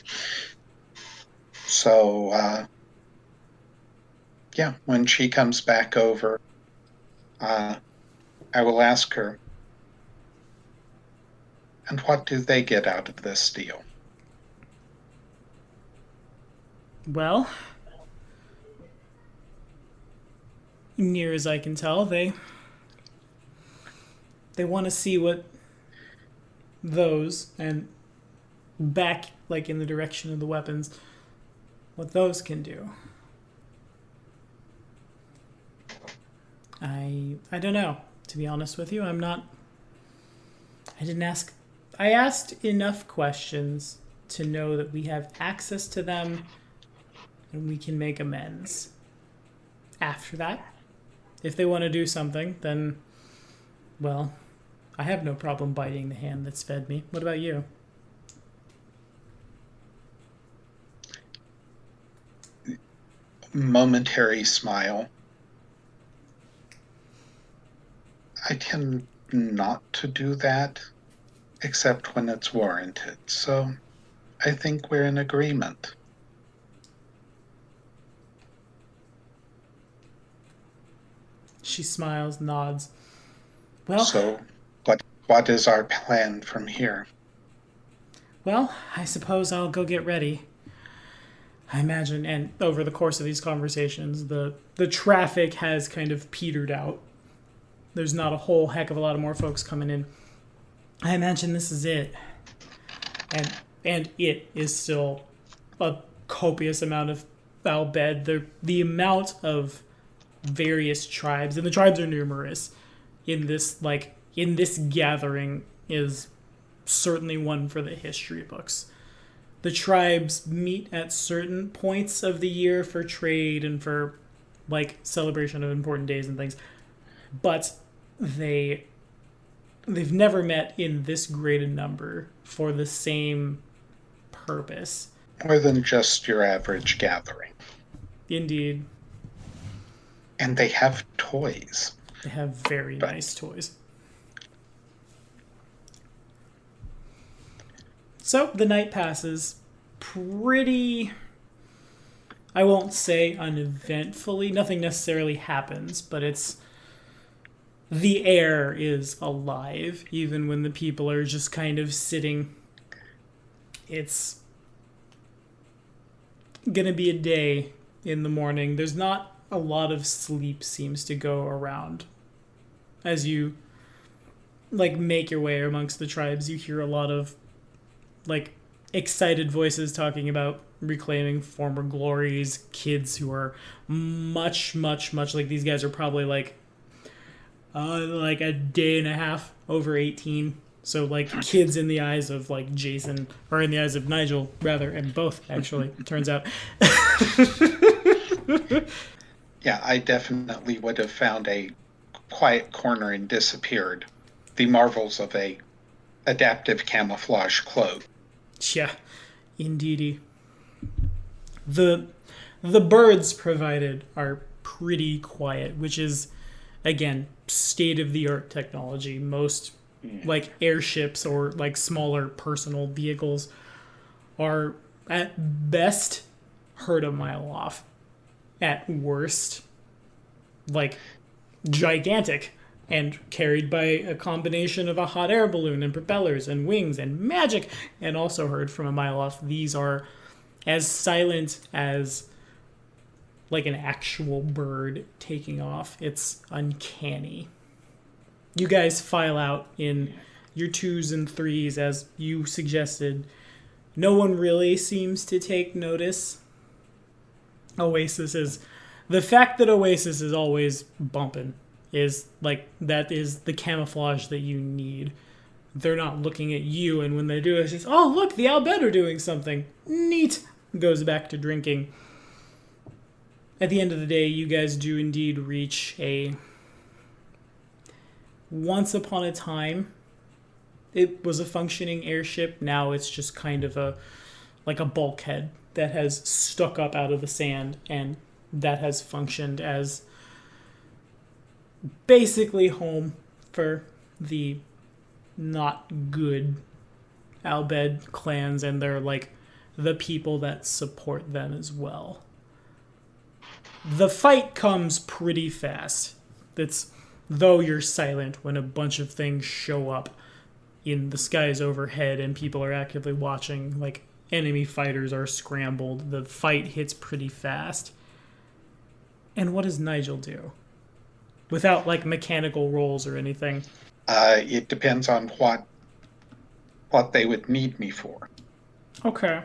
So, yeah, when she comes back over, I will ask her, and what do they get out of this deal? Well, near as I can tell, they want to see what those, and back like in the direction of the weapons, what those can do. I don't know. To be honest with you, I didn't ask. I asked enough questions to know that we have access to them and we can make amends. After that, if they want to do something, then, well, I have no problem biting the hand that's fed me. What about you? Momentary smile. I tend not to do that, except when it's warranted. So I think we're in agreement. She smiles, nods. Well, so what is our plan from here? Well, I suppose I'll go get ready. I imagine, and over the course of these conversations, the traffic has kind of petered out. There's not a whole heck of a lot of more folks coming in. I imagine this is it. And it is still a copious amount of foul bed. The amount of various tribes, and the tribes are numerous, in this gathering is certainly one for the history books. The tribes meet at certain points of the year for trade and for celebration of important days and things. But they've never met in this great a number for the same purpose. More than just your average gathering. Indeed. And they have toys. They have very nice toys. So the night passes pretty, I won't say uneventfully. Nothing necessarily happens, but the air is alive, even when the people are just kind of sitting. It's gonna be a day in the morning. There's not a lot of sleep seems to go around. As you make your way amongst the tribes, you hear a lot of excited voices talking about reclaiming former glories, kids who are much these guys are probably a day and a half over 18. So kids in the eyes of Jason, or in the eyes of Nigel rather, and both actually, it turns out. Yeah, I definitely would have found a quiet corner and disappeared. The marvels of a adaptive camouflage cloak. Yeah, indeedy. The birds provided are pretty quiet, which is, again, state-of-the-art technology. Most airships or smaller personal vehicles are at best heard a mile off. at worst, like, gigantic and carried by a combination of a hot air balloon and propellers and wings and magic. And also heard from a mile off, these are as silent as like an actual bird taking off. It's uncanny. You guys file out in your 2s and 3s as you suggested. No one really seems to take notice. The fact that Oasis is always bumping is like, that is the camouflage that you need. They're not looking at you, and when they do, it's just, oh, look, the Albed are doing something. Neat. Goes back to drinking. At the end of the day, you guys do indeed reach a... Once upon a time, it was a functioning airship. Now it's just kind of a bulkhead that has stuck up out of the sand, and that has functioned as basically home for the not good Albed clans, and they're like the people that support them as well. The fight comes pretty fast. It's, though you're silent when a bunch of things show up in the skies overhead and people are actively watching, like enemy fighters are scrambled, the fight hits pretty fast. And what does Nigel do? Without like mechanical rolls or anything. It depends on what they would need me for. Okay.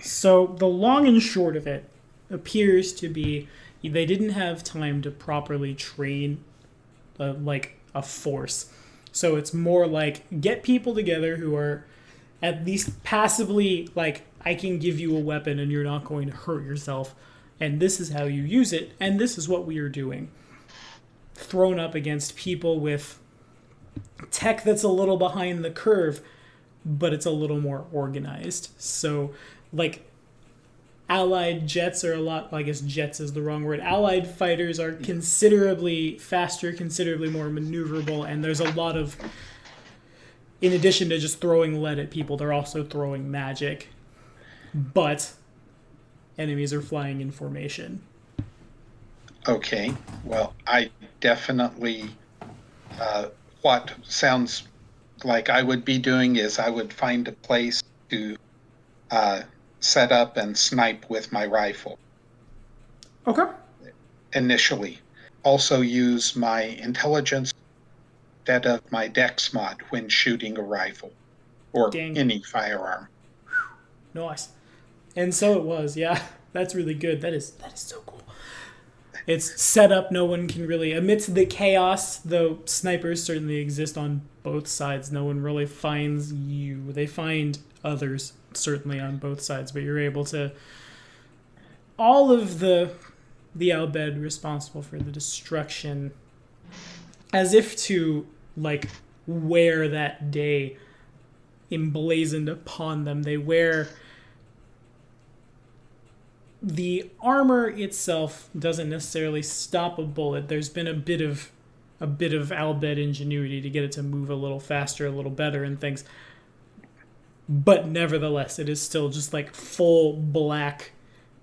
So the long and short of it appears to be they didn't have time to properly train like a force. So it's more like get people together who are at least passively like, I can give you a weapon and you're not going to hurt yourself. And this is how you use it. And this is what we are doing. Thrown up against people with tech that's a little behind the curve, but it's a little more organized. So, like, allied jets are a lot... I guess jets is the wrong word. Allied fighters are considerably faster, considerably more maneuverable, and there's a lot of... In addition to just throwing lead at people, they're also throwing magic. But enemies are flying in formation. Okay, well, I definitely... what sounds like I would be doing is I would find a place to set up and snipe with my rifle. Okay. Initially. Also use my intelligence instead of my dex mod when shooting a rifle or any firearm. Nice. And so it was, yeah. That's really good. That is so cool. It's set up, no one can really... Amidst the chaos, though snipers certainly exist on both sides, no one really finds you. They find others, certainly on both sides, but you're able to... All of the Albed responsible for the destruction, as if to, like, wear that day emblazoned upon them. They wear... The armor itself doesn't necessarily stop a bullet. There's been a bit of Albed ingenuity to get it to move a little faster, a little better and things. But nevertheless, it is still just like full black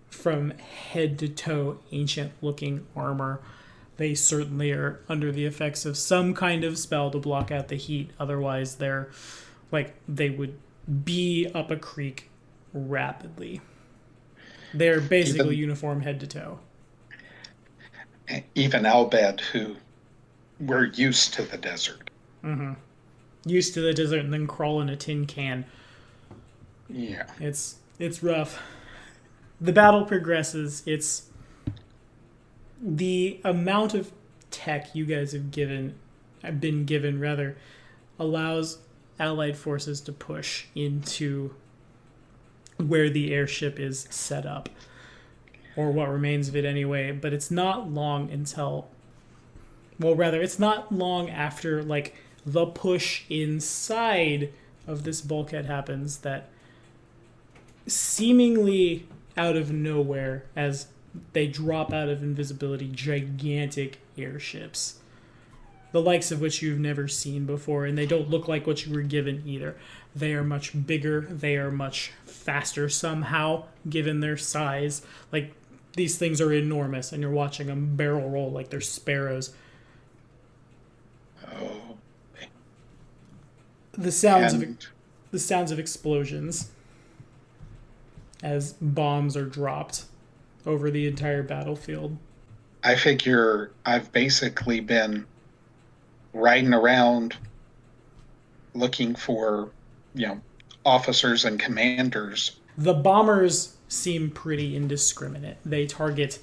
from head to toe, ancient looking armor. They certainly are under the effects of some kind of spell to block out the heat. Otherwise, they're like they would be up a creek rapidly. They're basically uniform head to toe. Even Albed, who were used to the desert. Mm-hmm. Used to the desert and then crawl in a tin can. Yeah. It's rough. The battle progresses. It's the amount of tech you guys have been given, allows Allied forces to push into where the airship is set up, or what remains of it anyway. But it's not long until, it's not long after like the push inside of this bulkhead happens that seemingly out of nowhere, as they drop out of invisibility, gigantic airships, the likes of which you've never seen before, and they don't look like what you were given either. They are much bigger, they are much faster somehow, given their size. Like, these things are enormous, and you're watching them barrel roll like they're sparrows. Oh. The sounds And of explosions as bombs are dropped over the entire battlefield. I figure I've basically been riding around looking for, officers and commanders. The bombers seem pretty indiscriminate. They target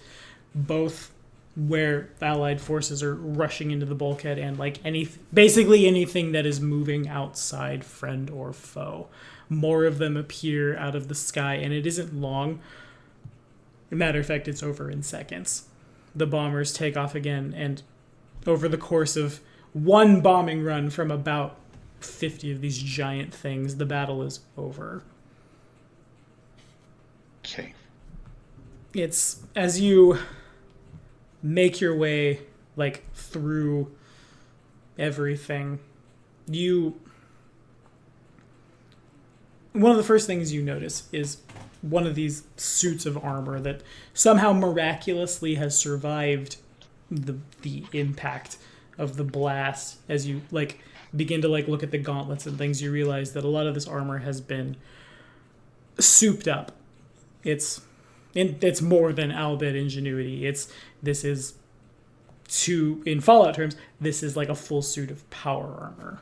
both where Allied forces are rushing into the bulkhead and basically anything that is moving outside friend or foe. More of them appear out of the sky, and it isn't long. Matter of fact, it's over in seconds. The bombers take off again, and over the course of one bombing run from about 50 of these giant things, the battle is over. Okay. It's as you make your way through everything, one of the first things you notice is one of these suits of armor that somehow miraculously has survived the impact of the blast. As you begin to look at the gauntlets and things, you realize that a lot of this armor has been souped up. It's more than albeit ingenuity. In Fallout terms, this is like a full suit of power armor.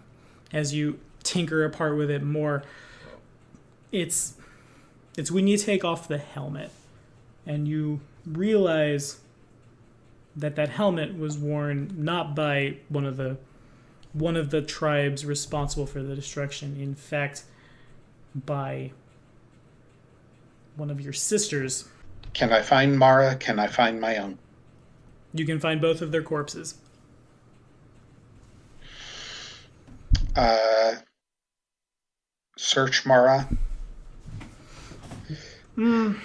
As you tinker apart with it more, it's when you take off the helmet and you realize that helmet was worn not by one of the tribes responsible for the destruction, in fact, by one of your sisters. Can I find Mara? Can I find my own? You can find both of their corpses. Search Mara. In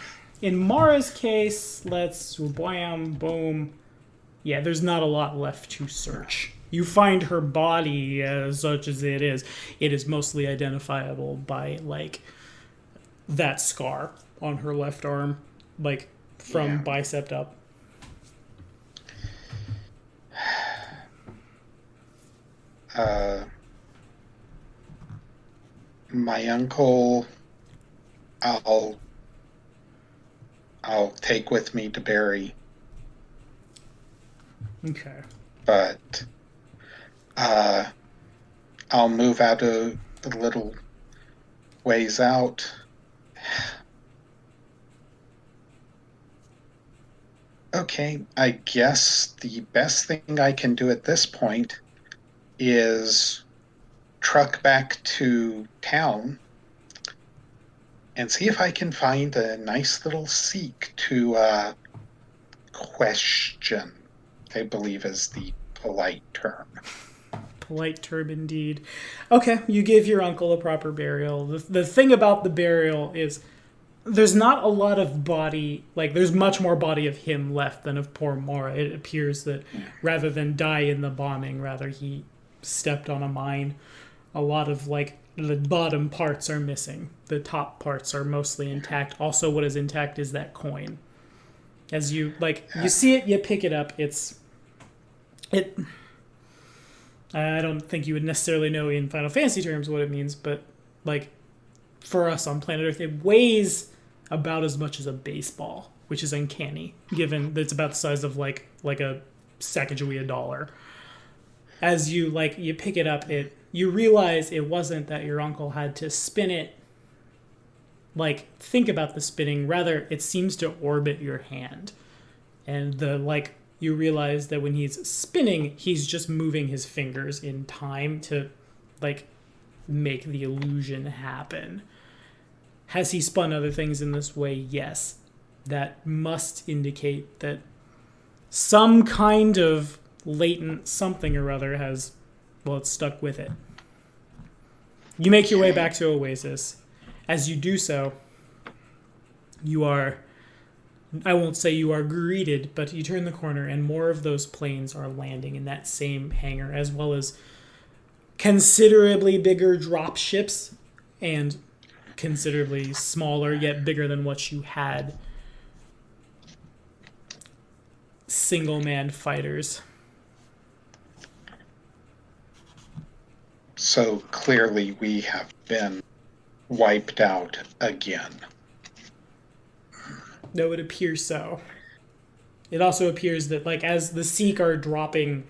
Mara's case, let's bam, boom. Yeah, there's not a lot left to search. You find her body as such as it is. It is mostly identifiable by that scar on her left arm, from bicep up. My uncle, I'll take with me to bury. Okay. But I'll move out a little ways out. Okay, I guess the best thing I can do at this point is truck back to town and see if I can find a nice little Sikh to question, I believe is the polite term. Polite term indeed. Okay, you give your uncle a proper burial. The thing about the burial is there's not a lot of body, there's much more body of him left than of poor Mora. It appears that rather than die in the bombing, rather he stepped on a mine. A lot of the bottom parts are missing. The top parts are mostly intact. Also, what is intact is that coin. As you you see it, you pick it up. I don't think you would necessarily know in Final Fantasy terms what it means, but for us on planet Earth, it weighs about as much as a baseball, which is uncanny, given that it's about the size of a Sacagawea dollar. As you you pick it up, you realize it wasn't that your uncle had to spin it. Think about the spinning. Rather, it seems to orbit your hand, and you realize that when he's spinning, he's just moving his fingers in time to make the illusion happen. Has he spun other things in this way? Yes. That must indicate that some kind of latent something or other has, it's stuck with it. You make your way back to Oasis. As you do so, I won't say you are greeted, but you turn the corner and more of those planes are landing in that same hangar, as well as considerably bigger drop ships and considerably smaller yet bigger than what you had. single-man fighters. So clearly we have been wiped out again. No, it appears so. It also appears that, like, as the Sikh are dropping,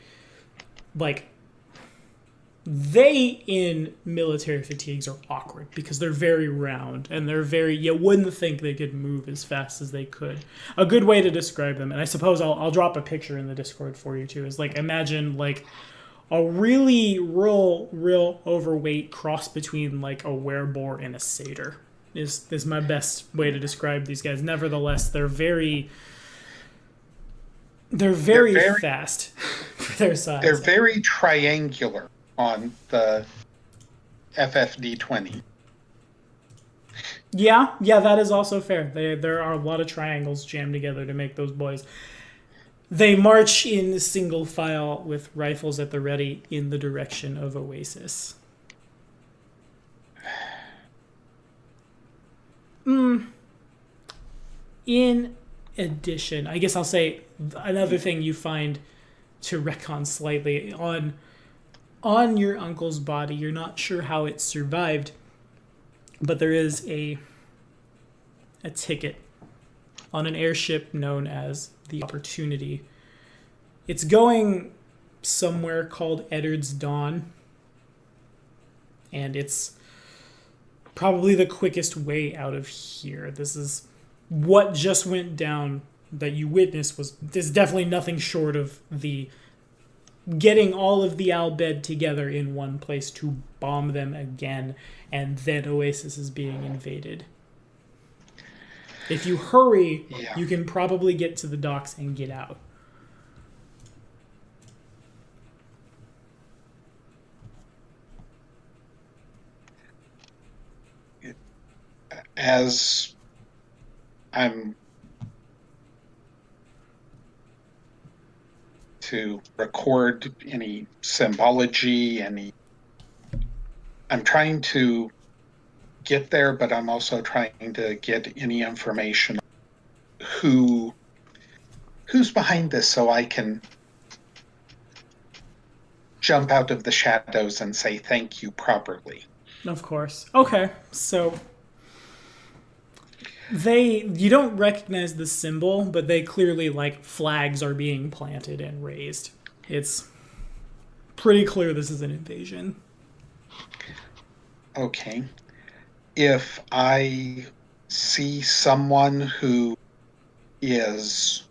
like, they in military fatigues are awkward because they're very round and they're very, you wouldn't think they could move as fast as they could. A good way to describe them, and I suppose I'll drop a picture in the Discord for you too, is like, imagine like a really real overweight cross between like a wereboar and a satyr is my best way to describe these guys. Nevertheless, they're very fast for their size. They're very triangular on the FFD20. Yeah, that is also fair. There are a lot of triangles jammed together to make those boys. They march in single file with rifles at the ready in the direction of Oasis. In addition, I guess I'll say another thing you find to recon slightly on your uncle's body. You're not sure how it survived, but there is a ticket on an airship known as the Opportunity. It's going somewhere called Eddard's Dawn, and it's probably the quickest way out of here. This is what just went down that you witnessed. There's definitely nothing short of the getting all of the Al Bhed together in one place to bomb them again, and then Oasis is being invaded. If you hurry, you can probably get to the docks and get out. As I'm to record any symbology, I'm trying to get there, but I'm also trying to get any information who's behind this so I can jump out of the shadows and say thank you properly. Of course. Okay, so you don't recognize the symbol, but they clearly, like, flags are being planted and raised. It's pretty clear this is an invasion. Okay. If I see someone who is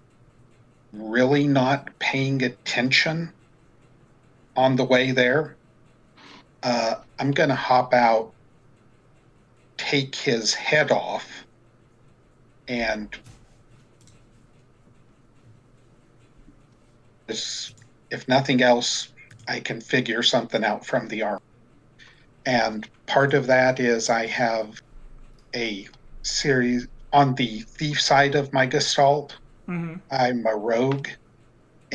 really not paying attention on the way there, I'm going to hop out, take his head off, and if nothing else, I can figure something out from the armor. And part of that is I have a series on the thief side of my gestalt. Mm-hmm. I'm a rogue,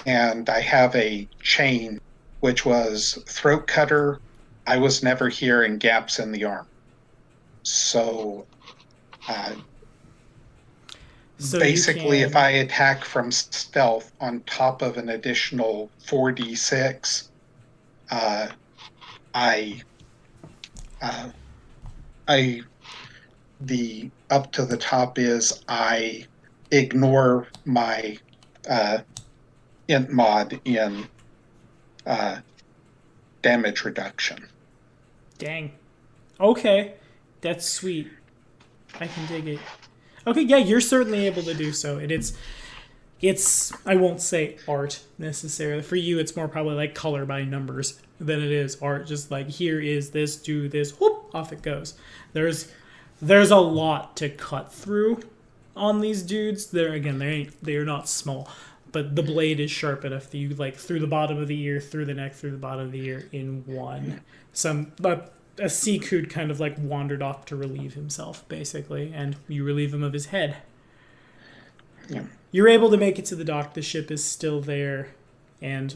and I have a chain which was throat cutter, I was never here, and gaps in the arm. So basically, if I attack from stealth on top of an additional 4d6, the up to the top is I ignore my int mod in damage reduction. Dang. Okay. That's sweet. I can dig it. Okay, yeah, you're certainly able to do so. And it's I won't say art necessarily. For you, it's more probably like color by numbers than it is art. Just like, here is this, do this, whoop, off it goes. There's a lot to cut through on these dudes. They are not small, but the blade is sharp enough that you, like, through the bottom of the ear, through the neck, through the bottom of the ear in one. A Sikh who'd kind of, like, wandered off to relieve himself, basically, and you relieve him of his head. Yeah. You're able to make it to the dock. The ship is still there, and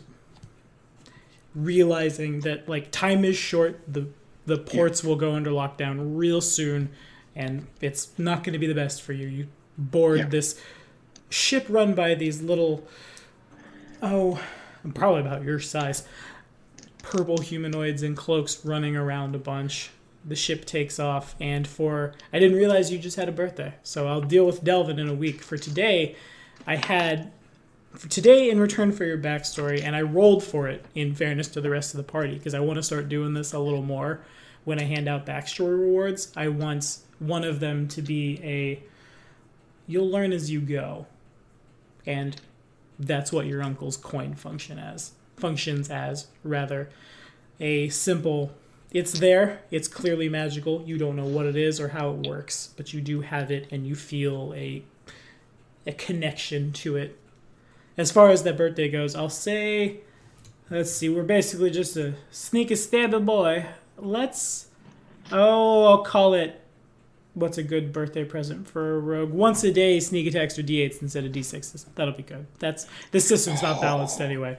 realizing that, like, time is short, the ports will go under lockdown real soon, and it's not going to be the best for you. You board this ship run by these little Oh, I'm probably about your size. Purple humanoids in cloaks running around a bunch. The ship takes off, and I didn't realize you just had a birthday, so I'll deal with Delvin in a week. For today, in return for your backstory, and I rolled for it in fairness to the rest of the party, because I want to start doing this a little more when I hand out backstory rewards. I want one of them to be you'll learn as you go. And that's what your uncle's coin functions as, rather. A simple, it's there, it's clearly magical, you don't know what it is or how it works, but you do have it and you feel a connection to it. As far as that birthday goes, I'll say, let's see, we're basically just a sneak a stabby boy. I'll call it, what's a good birthday present for a rogue? Once a day, sneak attacks are d8s instead of d6s. That'll be good. This system's not balanced anyway.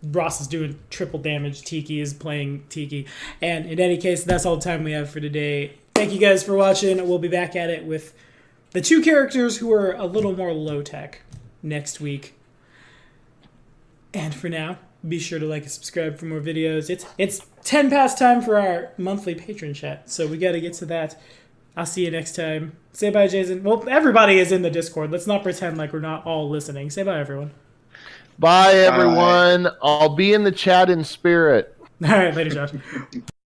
Ross is doing triple damage. Tiki is playing Tiki. And in any case, that's all the time we have for today. Thank you guys for watching. We'll be back at it with the two characters who are a little more low-tech next week. And for now, be sure to like and subscribe for more videos. It's 10 past time for our monthly patron chat, so we got to get to that. I'll see you next time. Say bye, Jason. Well, everybody is in the Discord. Let's not pretend like we're not all listening. Say bye, everyone. Bye, everyone. I'll be in the chat in spirit. All right, later, Josh.